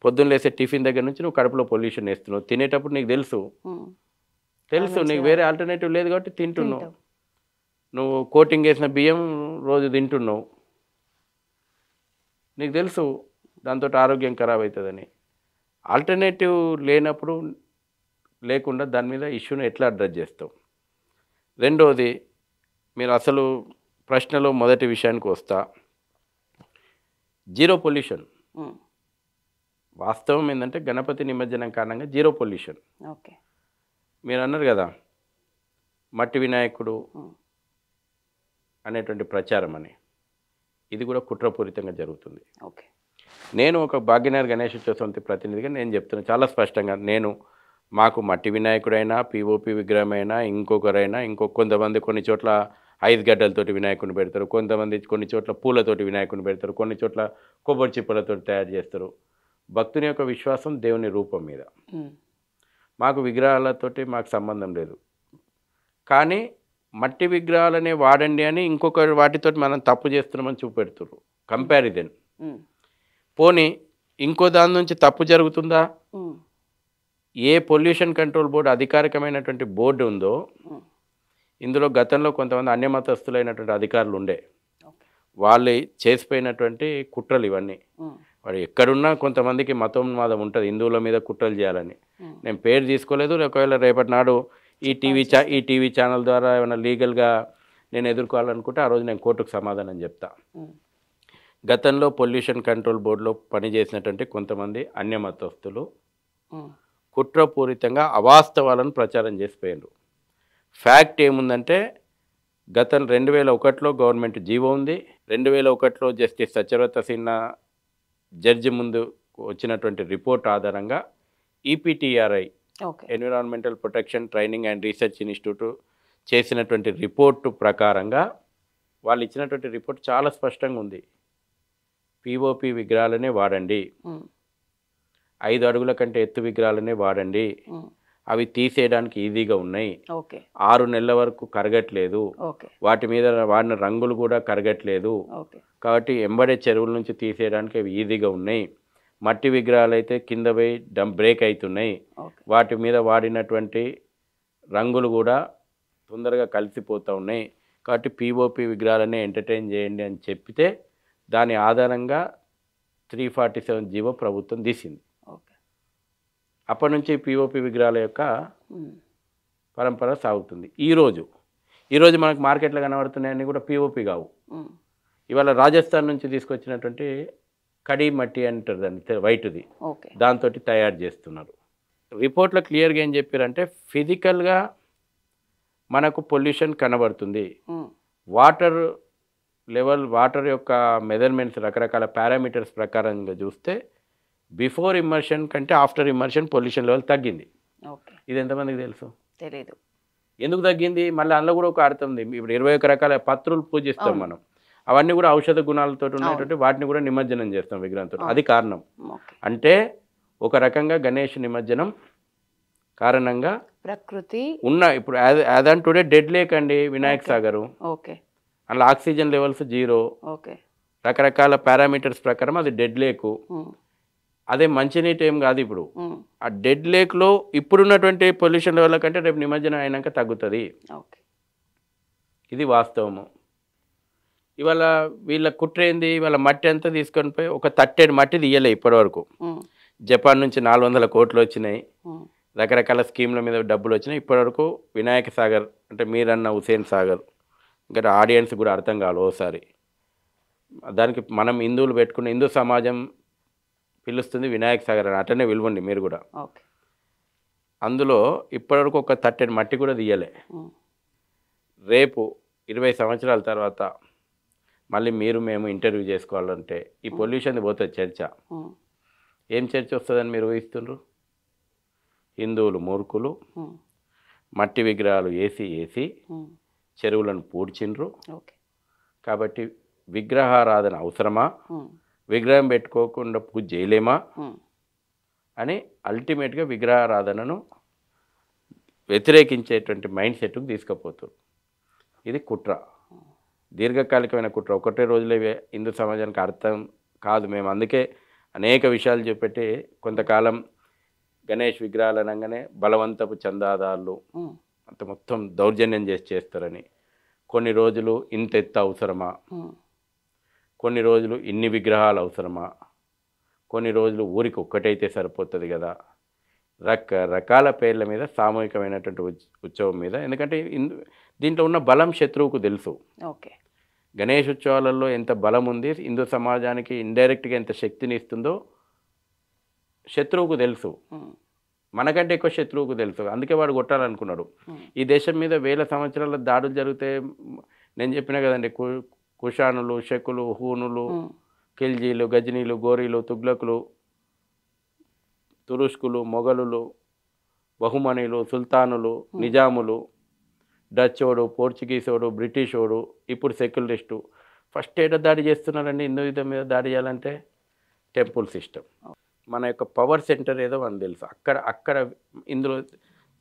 Speaker 2: పొద్దున్న లేసే టిఫిన్ దగ్గర నుంచి నువ్వు కడుపులో పొల్యూషన్ వేస్తున్నావు. తినేటప్పుడు నీకు తెలుసు, నీకు వేరే ఆల్టర్నేటివ్ లేదు కాబట్టి తింటున్నావు. నువ్వు కోటింగ్ వేసిన బియ్యం రోజు తింటున్నావు, నీకు తెలుసు దాంతో ఆరోగ్యం ఖరాబ్ అవుతుందని. ఆల్టర్నేటివ్ లేనప్పుడు లేకుండా దాని మీద ఇష్యూని ఎట్లా అడ్రస్ చేస్తావు? రెండోది, మీరు అసలు ప్రశ్నలో మొదటి విషయానికి వస్తా, జీరో పొల్యూషన్. వాస్తవం ఏంటంటే గణపతి నిమజ్జనం కారణంగా జీరో పొల్యూషన్.
Speaker 1: ఓకే,
Speaker 2: మీరు అన్నారు కదా మట్టి వినాయకుడు అనేటువంటి ప్రచారం అని, ఇది కూడా కుట్రపూరితంగా జరుగుతుంది.
Speaker 1: ఓకే,
Speaker 2: నేను ఒక భాగ్యనగర్ గణేశోత్సవ సమితి ప్రతినిధిగా నేను చెప్తున్నాను చాలా స్పష్టంగా. మాకు మట్టి వినాయకుడైనా, పిఓపి విగ్రహమైనా, ఇంకొకరైనా, కొంతమంది కొన్ని చోట్ల 5 గడ్డలతోటి వినాయకుడిని పెడతారు, కొంతమంది కొన్ని చోట్ల పూలతోటి వినాయకుడిని పెడతారు, కొన్ని చోట్ల కొబ్బరి చిప్పలతో తయారు చేస్తారు. భక్తుని యొక్క విశ్వాసం దేవుని రూపం మీద. మాకు విగ్రహాలతోటి మాకు సంబంధం లేదు. కానీ మట్టి విగ్రహాలనే వాడండి అని ఇంకొక వాటితో మనం తప్పు చేస్తున్నామని చూపెడుతున్నారు. కంపారిజన్. పోనీ ఇంకో దాని నుంచి తప్పు జరుగుతుందా? ఏ పొల్యూషన్ కంట్రోల్ బోర్డు అధికారికమైనటువంటి బోర్డు ఉందో, ఇందులో గతంలో కొంతమంది అన్యమతస్థులైనటువంటి అధికారులు ఉండే, వాళ్ళు చేసిపోయినటువంటి కుట్రలు ఇవన్నీ. వాడు ఎక్కడున్నా కొంతమందికి మతోన్మాదం ఉంటుంది, హిందువుల మీద కుట్రలు చేయాలని. నేను పేరు తీసుకోలేదు. ఒకవేళ రేపటి నాడు ఈ టీవీ ఛానల్ ద్వారా ఏమైనా లీగల్గా నేను ఎదుర్కోవాలనుకుంటే ఆ రోజు నేను కోర్టుకు సమాధానం చెప్తా. గతంలో పొల్యూషన్ కంట్రోల్ బోర్డులో పనిచేసినటువంటి కొంతమంది అన్యమతస్తులు కుట్రపూరితంగా అవాస్తవాలను ప్రచారం చేసిపోయారు. ఫ్యాక్ట్ ఏముందంటే గతం 2001లో గవర్నమెంట్ జీవో ఉంది. 2001లో జస్టిస్ సత్యవ్రత సిన్హా జడ్జి ముందు వచ్చినటువంటి రిపోర్ట్ ఆధారంగా EPTRI environmental protection training and research institute చేసినటువంటి రిపోర్టు ప్రకారంగా వాళ్ళు ఇచ్చినటువంటి రిపోర్ట్ చాలా స్పష్టంగా ఉంది. పిఓపి విగ్రహాలనే వాడండి, 5 అడుగుల కంటే ఎత్తు విగ్రహాలనే వాడండి, అవి తీసేయడానికి ఈజీగా ఉన్నాయి, 6 నెలల వరకు కరగట్లేదు, వాటి మీద వాడిన రంగులు కూడా కరగట్లేదు, కాబట్టి ఎంబడే చెరువుల నుంచి తీసేయడానికి అవి ఈజీగా ఉన్నాయి, మట్టి విగ్రహాలు అయితే కింద పోయి బ్రేక్ అవుతున్నాయి, వాటి మీద వాడినటువంటి రంగులు కూడా తొందరగా కలిసిపోతూ ఉన్నాయి, కాబట్టి పిఓపి విగ్రహాలనే ఎంటర్టైన్ చేయండి అని చెప్పితే దాని ఆధారంగా 347 జీవో ప్రభుత్వం తీసింది. అప్పటి నుంచి పిఓపి విగ్రహాల యొక్క పరంపర సాగుతుంది. ఈరోజు మనకు మార్కెట్లో కనబడుతున్నాయన్నీ కూడా పిఓపి కావు. ఇవాళ రాజస్థాన్ నుంచి తీసుకొచ్చినటువంటి కడి మట్టి అంటారు దాన్ని, వైట్ది, దాంతో తయారు చేస్తున్నారు. రిపోర్ట్లో క్లియర్గా ఏం చెప్పారంటే ఫిజికల్గా మనకు పొల్యూషన్ కనబడుతుంది, వాటర్ లెవెల్, వాటర్ యొక్క మెజర్మెంట్స్ రకరకాల పారామీటర్స్ ప్రకారంగా చూస్తే బిఫోర్ ఇమ్మర్షన్ కంటే ఆఫ్టర్ ఇమ్మర్షన్ పొల్యూషన్ లెవెల్ తగ్గింది. ఇది ఎంతమందికి తెలుసు?
Speaker 1: తెలియదు.
Speaker 2: ఎందుకు తగ్గింది? మళ్ళీ అందులో కూడా ఒక అర్థం ఉంది. ఇప్పుడు 21 రకాల పత్రులు పూజిస్తాం మనం, అవన్నీ కూడా ఔషధ గుణాలతో ఉన్నటువంటి వాటిని కూడా నిమజ్జనం చేస్తాం విగ్రహంతో. అది కారణం. అంటే ఒక రకంగా గణేష్ నిమజ్జనం కారణంగా
Speaker 1: ప్రకృతి
Speaker 2: ఉన్న ఇప్పుడు as on today dead lake అండి వినాయక్ సాగర్, అందులో ఆక్సిజన్ లెవెల్స్ 0, రకరకాల పారామీటర్స్ ప్రకారం అది డెడ్ లేకు. అదే మంచినీటి ఏం కాదు. ఇప్పుడు ఆ డెడ్ లేక్లో ఇప్పుడున్నటువంటి పొల్యూషన్ లెవెల్ కంటే రేపు నిమజ్జనం అయినాక తగ్గుతుంది. ఇది వాస్తవము. ఇవాళ వీళ్ళ కుట్ర ఏంది? ఇవాళ మట్టి అంతా తీసుకొని పోయి ఒక తట్టెడు మట్టి తీయలే ఇప్పటివరకు. జపాన్ నుంచి 400 కోట్లు వచ్చినాయి, రకరకాల స్కీమ్ల మీద డబ్బులు వచ్చినాయి. ఇప్పటివరకు వినాయక సాగర్ అంటే మీరన్న హుసేన్ సాగర్, ఇంకా ఆడియన్స్ కూడా అర్థం కావాలి ఓసారి. దానికి మనం హిందువులు పెట్టుకున్న హిందూ సమాజం పిలుస్తుంది వినాయక సాగర్ అని, అట్లనే పిలవండి మీరు కూడా. అందులో ఇప్పటివరకు ఒక తట్టెడు మట్టి కూడా తీయలే. రేపు 20 సంవత్సరాల తర్వాత మళ్ళీ మేము ఇంటర్వ్యూ చేసుకోవాలంటే ఈ పొల్యూషన్ పోతుంది చర్చ. ఏం చర్చ వస్తుందని మీరు ఊహిస్తుండ్రు? హిందువులు మూర్ఖులు, మట్టి విగ్రహాలు వేసి చెరువులను పూడ్చిండ్రు, కాబట్టి విగ్రహారాధన అవసరమా, విగ్రహం పెట్టుకోకుండా పూజ చేయలేమా అని అల్టిమేట్గా విగ్రహారాధనను వ్యతిరేకించేటువంటి మైండ్ సెట్కు తీసుకుపోతారు. ఇది కుట్ర, దీర్ఘకాలికమైన కుట్ర. ఒకటే రోజులే హిందూ సమాజానికి అర్థం కాదు. మేము అందుకే అనేక విషయాలు చెప్పేటి కొంతకాలం గణేష్ విగ్రహాలు అనగానే బలవంతపు చందాదారులు అంత మొత్తం దౌర్జన్యం చేస్తారని, కొన్ని రోజులు ఇంత ఎత్తు అవసరమా, కొన్ని రోజులు ఇన్ని విగ్రహాలు అవసరమా, కొన్ని రోజులు ఊరికి ఒక్కటైతే సరిపోతుంది కదా, రకరకాల పేర్ల మీద సామూహికమైనటువంటి ఉత్సవం మీద. ఎందుకంటే దీంట్లో ఉన్న బలం శత్రువుకు తెలుసు. గణేష్ ఉత్సవాలలో ఎంత బలం ఉంది, హిందూ సమాజానికి ఇండైరెక్ట్గా ఎంత శక్తిని ఇస్తుందో శత్రువుకు తెలుసు. మనకంటే ఎక్కువ శత్రువుకు తెలుసు. అందుకే వాడు కొట్టాలనుకున్నాడు. ఈ దేశం మీద వేల సంవత్సరాల దాడులు జరిగితే నేను చెప్పినా కదండి, కుషానులు, శకులు, హూనులు, ఖిల్జీలు, గజనీలు, గోరీలు, తుగ్లకులు, తురుష్కులు, మొఘలులు, బహుమనీలు, సుల్తానులు, నిజాములు, డచ్చోడు, పోర్చుగీసోడు, బ్రిటిషోడు, ఇప్పుడు సెక్యులరిస్టు. ఫస్ట్ ఏటో దాడి చేస్తున్నారండి హిందూయిజం మీద దాడి చేయాలంటే? టెంపుల్ సిస్టమ్, మన యొక్క పవర్ సెంటర్ ఏదో మనకు తెలుసు. అక్కడ ఇందులో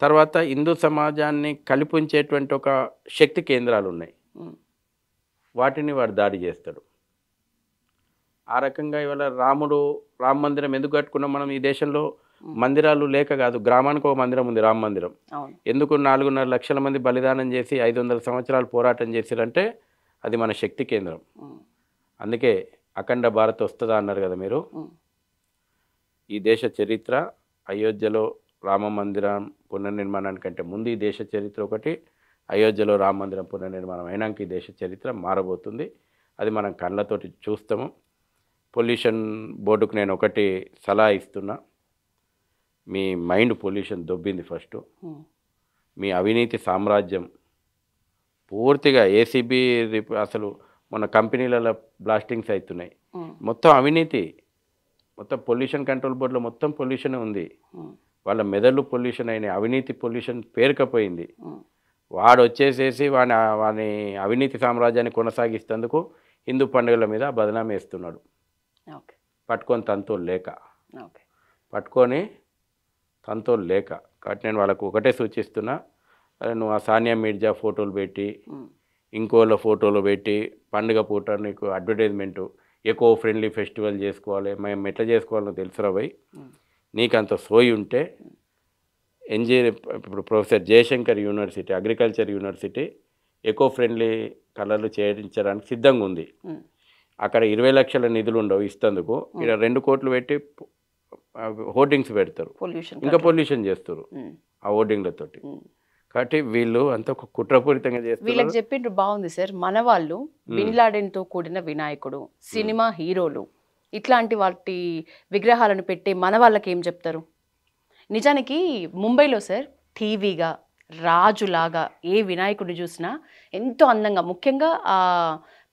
Speaker 2: తర్వాత హిందూ సమాజాన్ని కల్పించేటువంటి ఒక శక్తి కేంద్రాలు ఉన్నాయి, వాటిని వాడు దాడి చేస్తాడు. ఆ రకంగా ఇవాళ రామ మందిరం ఎందుకు కట్టుకున్నాం మనం? ఈ దేశంలో మందిరాలు లేక కాదు, గ్రామానికి ఒక మందిరం ఉంది, రామ మందిరం. ఎందుకు 4.5 లక్షల మంది బలిదానం చేసి 500 సంవత్సరాలు పోరాటం చేశారంటే అది మన శక్తి కేంద్రం. అందుకే అఖండ భారత్ వస్తుందా అన్నారు కదా మీరు. ఈ దేశ చరిత్ర అయోధ్యలో రామ మందిరం పునర్నిర్మాణానికంటే ముందు ఈ దేశ చరిత్ర ఒకటి, అయోధ్యలో రామ మందిరం పునర్నిర్మాణం అయినాక ఈ దేశ చరిత్ర మారబోతుంది. అది మనం కళ్ళతోటి చూస్తాము. పొల్యూషన్ బోర్డుకు నేను ఒకటి సలహా ఇస్తున్నా, మీ మైండ్ పొల్యూషన్ దొబ్బింది ఫస్ట్. మీ అవినీతి సామ్రాజ్యం పూర్తిగా ఏసీబీ అసలు మన కంపెనీలలో బ్లాస్టింగ్స్ అవుతున్నాయి, మొత్తం అవినీతి, మొత్తం పొల్యూషన్ కంట్రోల్ బోర్డులో మొత్తం పొల్యూషన్ ఉంది. వాళ్ళ మెదళ్ళు పొల్యూషన్ అయినాయి, అవినీతి పొల్యూషన్ పేరుకపోయింది. వాడు వచ్చేసేసి వాని అవినీతి సామ్రాజ్యాన్ని కొనసాగిస్తేందుకు హిందూ పండుగల మీద బదనామీ వేస్తున్నాడు. పట్టుకొని తంతోలు లేక కాబట్టి నేను వాళ్ళకు ఒకటే సూచిస్తున్నా, నువ్వు ఆ సానియా మిర్జా ఫోటోలు పెట్టి ఇంకోళ్ళ ఫోటోలు పెట్టి పండుగ పూట నీకు అడ్వర్టైజ్మెంటు ఎకో ఫ్రెండ్లీ ఫెస్టివల్ చేసుకోవాలి, మేము ఎట్లా చేసుకోవాలో తెలుసురా భయ్. నీకు అంత సోయి ఉంటే ఇప్పుడు professor Jayashankar university, agriculture university eco friendly కలర్లు చేయించడానికి సిద్ధంగా ఉంది. అక్కడ 20 లక్షల నిధులు ఉండవు ఇస్తందుకు, ఇక్కడ 2 కోట్లు పెట్టి హోర్డింగ్స్ పెడతారు, ఇంకా పొల్యూషన్ చేస్తారు ఆ హోర్డింగ్లతోటి. కాబట్టి వీళ్ళు అంతా ఒక కుట్రపూరితంగా చేస్తారు.
Speaker 1: వీళ్ళకి చెప్పిండ్రు బాగుంది సార్. మన వాళ్ళు బిన్ లాడెన్తో కూడిన వినాయకుడు, సినిమా హీరోలు ఇట్లాంటి వాటి విగ్రహాలను పెట్టి మన వాళ్ళకి ఏం చెప్తారు? నిజానికి ముంబైలో సార్ టీవీగా రాజులాగా ఏ వినాయకుడిని చూసినా ఎంతో అందంగా, ముఖ్యంగా ఆ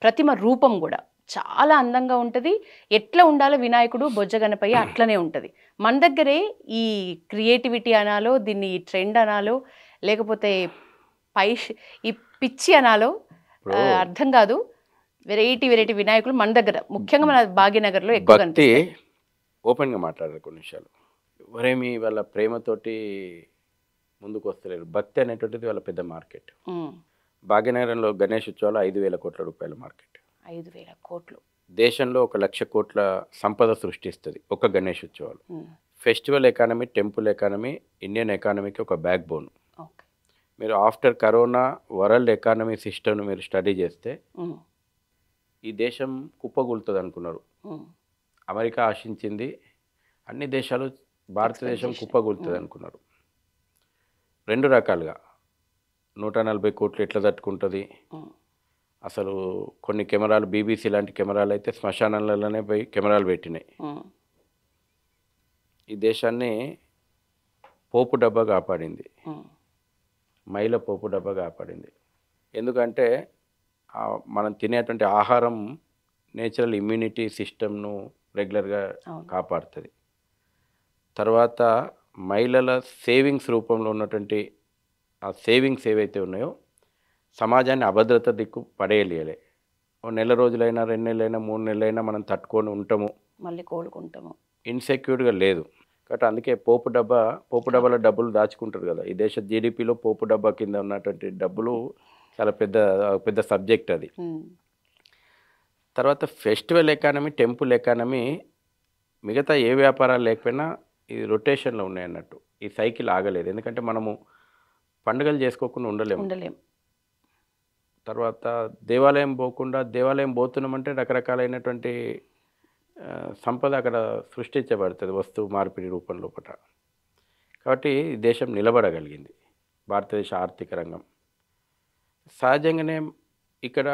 Speaker 1: ప్రతిమ రూపం కూడా చాలా అందంగా ఉంటుంది. ఎట్లా ఉండాలో వినాయకుడు బొజ్జగనపై అట్లనే ఉంటుంది. మన దగ్గరే ఈ క్రియేటివిటీ అనాలో, దీన్ని ట్రెండ్ అనాలో, లేకపోతే ఈ పిచ్చి అనాలో అర్థం కాదు. వెరైటీ వినాయకులు మన దగ్గర, ముఖ్యంగా మన భాగ్యనగర్లో ఎక్కువ కనిపిస్తాయి.
Speaker 2: ఓపెన్గా మాట్లాడారు కొన్ని విషయాలు. ఎవరేమి వాళ్ళ ప్రేమతోటి ముందుకు వస్తలేరు. భక్తి అనేటువంటిది వాళ్ళ పెద్ద మార్కెట్. భాగ్యనగరంలో గణేష్ ఉత్సవాలు 5,000 కోట్ల రూపాయల మార్కెట్.
Speaker 1: 5,000 కోట్లు
Speaker 2: దేశంలో 1,00,000 కోట్ల సంపద సృష్టిస్తుంది ఒక గణేష్ ఉత్సవాలు. Festival economy, temple economy Indian ఎకానమీకి ఒక బ్యాక్ బోన్. మీరు ఆఫ్టర్ కరోనా వరల్డ్ ఎకానమీ సిస్టమ్ను మీరు స్టడీ చేస్తే ఈ దేశం కుప్పగూలుతుంది అనుకున్నారు. అమెరికా ఆశించింది, అన్ని దేశాలు భారతదేశం కుప్పగూలుతుంది అనుకున్నారు. 2 రకాలుగా 140 కోట్లు ఎట్లా తట్టుకుంటుంది. అసలు కొన్ని కెమెరాలు, బీబీసీ లాంటి కెమెరాలు అయితే శ్మశానాలలోనే పోయి కెమెరాలు పెట్టినాయి. ఈ దేశాన్ని పోపు డబ్బా కాపాడింది, మైల పోపు డబ్బా కాపాడింది. ఎందుకంటే మనం తినేటువంటి ఆహారం నేచురల్ ఇమ్యూనిటీ సిస్టమ్ను రెగ్యులర్గా కాపాడుతుంది. తర్వాత మహిళల సేవింగ్స్ రూపంలో ఉన్నటువంటి ఆ సేవింగ్స్ ఏవైతే ఉన్నాయో సమాజాన్ని అభద్రత దిక్కు పడేయలేలే. ఓ నెల రోజులైనా, 2 నెలలైనా, 3 నెలలైనా మనం తట్టుకొని ఉంటాము,
Speaker 1: మళ్ళీ కోలుకుంటాము,
Speaker 2: ఇన్సెక్యూర్గా లేదు. కాబట్టి అందుకే పోపు డబ్బాలో డబ్బులు దాచుకుంటారు కదా. ఈ దేశ జీడిపిలో పోపు డబ్బా కింద ఉన్నటువంటి డబ్బులు చాలా పెద్ద సబ్జెక్ట్ అది. తర్వాత ఫెస్టివల్ ఎకానమీ, టెంపుల్ ఎకానమీ మిగతా ఏ వ్యాపారాలు లేకపోయినా ఇది రొటేషన్లో ఉన్నాయి అన్నట్టు. ఈ సైకిల్ ఆగలేదు, ఎందుకంటే మనము పండుగలు చేసుకోకుండా ఉండలేము. తర్వాత దేవాలయం పోతున్నామంటే రకరకాలైనటువంటి సంపద అక్కడ సృష్టించబడుతుంది వస్తువు మార్పిడి రూపం లోపల. కాబట్టి దేశం నిలబడగలిగింది, భారతదేశ ఆర్థిక రంగం. సహజంగానే ఇక్కడ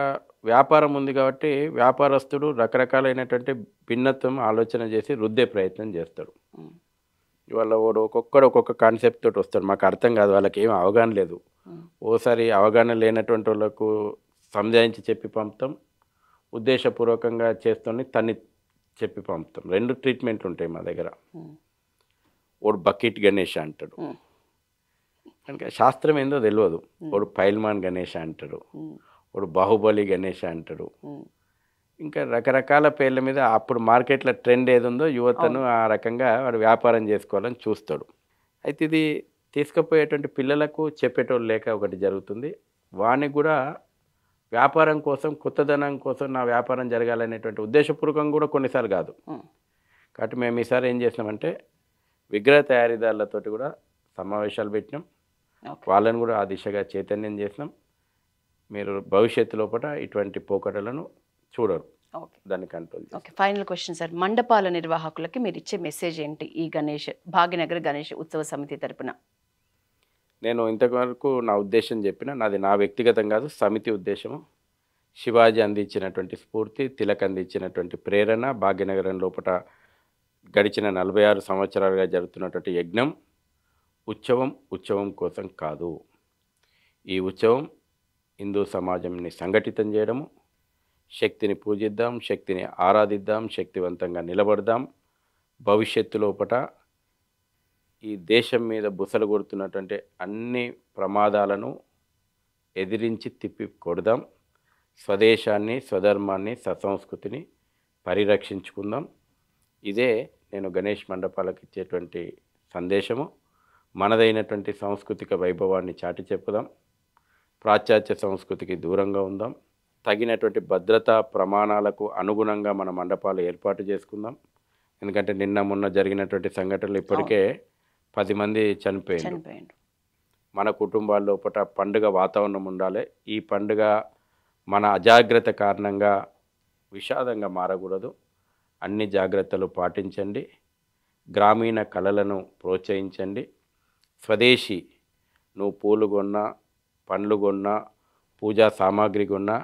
Speaker 2: వ్యాపారం ఉంది కాబట్టి వ్యాపారస్తుడు రకరకాలైనటువంటి భిన్నత్వం ఆలోచన చేసి రుద్దే ప్రయత్నం చేస్తాడు. ఇవాళ ఒక్కొక్క కాన్సెప్ట్ తోటి వస్తాడు, మాకు అర్థం కాదు, వాళ్ళకి ఏం అవగాహన లేదు. ఓసారి అవగాహన లేనటువంటి వాళ్ళకు సంజాయించి చెప్పి పంపుతాం, ఉద్దేశపూర్వకంగా చేస్తూనే తన్ని చెప్పి పంపుతాం. 2 ట్రీట్మెంట్లు ఉంటాయి మా దగ్గర. ఓడు బకెట్ గణేష్ అంటాడు, కనుక శాస్త్రం ఏందో తెలియదు. ఓడు పైల్మాన్ గణేష్ అంటాడు, ఓడు బాహుబలి గణేష్ అంటాడు, ఇంకా రకరకాల పేర్ల మీద అప్పుడు మార్కెట్లో ట్రెండ్ ఏది ఉందో యువతను ఆ రకంగా వాడు వ్యాపారం చేసుకోవాలని చూస్తాడు. అయితే ఇది తీసుకుపోయేటువంటి పిల్లలకు చెప్పేటోళ్ళు లేక ఒకటి జరుగుతుంది. వానికి కూడా వ్యాపారం కోసం, కొత్తదనం కోసం నా వ్యాపారం జరగాలనేటువంటి ఉద్దేశపూర్వకంగా కూడా కొన్నిసార్లు కాదు. కాబట్టి మేము ఈసారి ఏం చేసినామంటే విగ్రహ తయారీదారులతోటి కూడా సమావేశాలు పెట్టినాం, వాళ్ళని కూడా ఆ దిశగా చైతన్యం చేసినాం. మీరు భవిష్యత్తు లోపల ఇటువంటి పోకడలను చూడరు.
Speaker 1: ఓకే.
Speaker 2: దాన్ని కంట్రోల్ చేస్తాం.
Speaker 1: ఓకే, ఫైనల్ క్వశ్చన్ సార్, మండపాల నిర్వాహకులకి మీరు ఇచ్చే మెసేజ్ ఏంటి ఈ భాగ్యనగర్ గణేష్ ఉత్సవ సమితి తరపున?
Speaker 2: నేను ఇంతవరకు నా ఉద్దేశం చెప్పిన, నాది నా వ్యక్తిగతం కాదు, సమితి ఉద్దేశము. శివాజీ అందించినటువంటి స్ఫూర్తి, తిలక్ అందించినటువంటి ప్రేరణ, భాగ్యనగరం లోపల గడిచిన 46 సంవత్సరాలుగా జరుగుతున్నటువంటి యజ్ఞం ఉత్సవం కోసం కాదు. ఈ ఉత్సవం హిందూ సమాజంని సంఘటితం చేయడము, శక్తిని పూజిద్దాం, శక్తిని ఆరాధిద్దాం, శక్తివంతంగా నిలబడదాం. భవిష్యత్తు లోపల ఈ దేశం మీద బుసలు కొడుతున్నటువంటి అన్ని ప్రమాదాలను ఎదిరించి తిప్పి కొడదాం. స్వదేశాన్ని, స్వధర్మాన్ని, ససంస్కృతిని పరిరక్షించుకుందాం. ఇదే నేను గణేష్ మండపాలకు ఇచ్చేటువంటి సందేశము. మనదైనటువంటి సాంస్కృతిక వైభవాన్ని చాటి చెప్పుదాం. పాశ్చాత్య సంస్కృతికి దూరంగా ఉందాం. తగినటువంటి భద్రతా ప్రమాణాలకు అనుగుణంగా మన మండపాలు ఏర్పాటు చేసుకుందాం. ఎందుకంటే నిన్న మొన్న జరిగినటువంటి సంఘటనలు ఇప్పటికే 10 మంది చనిపోయారు. మన కుటుంబాల లోపల పండుగ వాతావరణం ఉండాలి. ఈ పండుగ మన అజాగ్రత్త కారణంగా విషాదంగా మారకూడదు. అన్ని జాగ్రత్తలు పాటించండి. గ్రామీణ కళలను ప్రోత్సహించండి. స్వదేశీ, నువ్వు పూలు కొన్నా, పండ్లు కొన్నా, పూజా సామాగ్రి కొన్నా,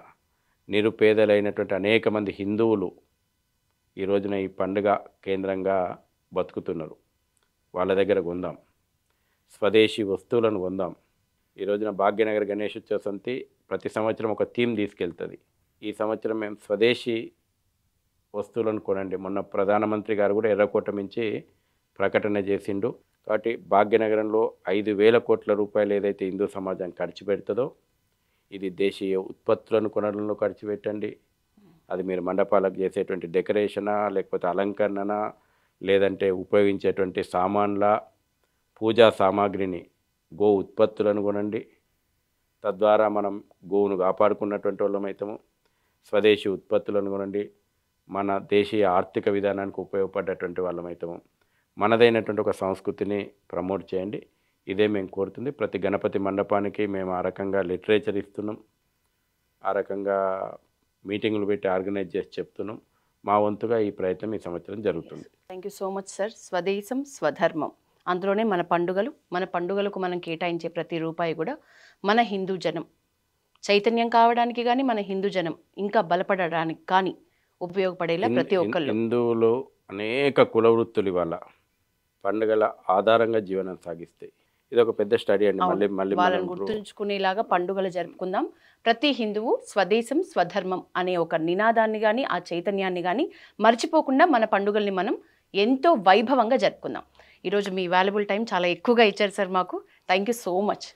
Speaker 2: నిరుపేదలైనటువంటి అనేక మంది హిందువులు ఈ రోజున ఈ పండుగ కేంద్రంగా బతుకుతున్నారు. వాళ్ళ దగ్గర కొందాం. స్వదేశీ వస్తువులను కొందాం. ఈ రోజున భాగ్యనగర్ గణేశోత్సవ సమితి ప్రతి సంవత్సరం ఒక థీమ్ తీసుకెళ్తుంది. ఈ సంవత్సరం మేము స్వదేశీ వస్తువులను కొనండి. మొన్న ప్రధానమంత్రి గారు కూడా ఎర్రకోట నుంచి ప్రకటన చేసిండు. కాబట్టి భాగ్యనగరంలో 5,000 కోట్ల రూపాయలు ఏదైతే హిందూ సమాజం ఖర్చు పెడుతుందో, ఇది దేశీయ ఉత్పత్తులను కొనడంలో ఖర్చు పెట్టండి. అది మీరు మండపాలకు చేసేటువంటి డెకరేషనా, లేకపోతే అలంకరణనా, లేదంటే ఉపయోగించేటువంటి సామాన్ల, పూజా సామాగ్రిని, గో ఉత్పత్తులను కొనండి. తద్వారా మనం గోవును కాపాడుకున్నటువంటి వాళ్ళమైతాము. స్వదేశీ ఉత్పత్తులను కొనండి. మన దేశీయ ఆర్థిక విధానానికి ఉపయోగపడ్డటువంటి వాళ్ళమైతాము. మనదైనటువంటి ఒక సంస్కృతిని ప్రమోట్ చేయండి. ఇదే మేము కోరుతుంది. ప్రతి గణపతి మండపానికి మేము ఆ రకంగా లిటరేచర్ ఇస్తున్నాం. ఆ రకంగా మీటింగులు పెట్టి ఆర్గనైజ్ చేసి చెప్తున్నాం. మా వంతుగా ఈ ప్రయత్నం ఈ సంవత్సరం జరుగుతుంది.
Speaker 1: Thank you so much sir. స్వదేశం స్వధర్మం, అందులోనే మన పండుగలకు మనం కేటాయించే ప్రతి రూపాయి కూడా మన హిందూ జనం చైతన్యం కావడానికి కానీ, మన హిందూ జనం ఇంకా బలపడడానికి కానీ ఉపయోగపడేలా ప్రతి ఒక్కళ్ళు.
Speaker 2: హిందువులు అనేక కుల వృత్తులు ఇవాళ పండుగల ఆధారంగా జీవనం సాగిస్తాయి. ఇది ఒక పెద్ద స్టడీ అండి. మళ్ళీ
Speaker 1: వాళ్ళని గుర్తుంచుకునేలాగా పండుగలు జరుపుకుందాం. ప్రతి హిందువు స్వదేశం స్వధర్మం అనే ఒక నినాదాన్ని కానీ, ఆ చైతన్యాన్ని కానీ మర్చిపోకుండా మన పండుగల్ని మనం ఎంతో వైభవంగా జరుపుకుందాం. ఈరోజు మీ వాల్యుబుల్ టైం చాలా ఎక్కువగా ఇచ్చారు సార్ మాకు. Thank you so much.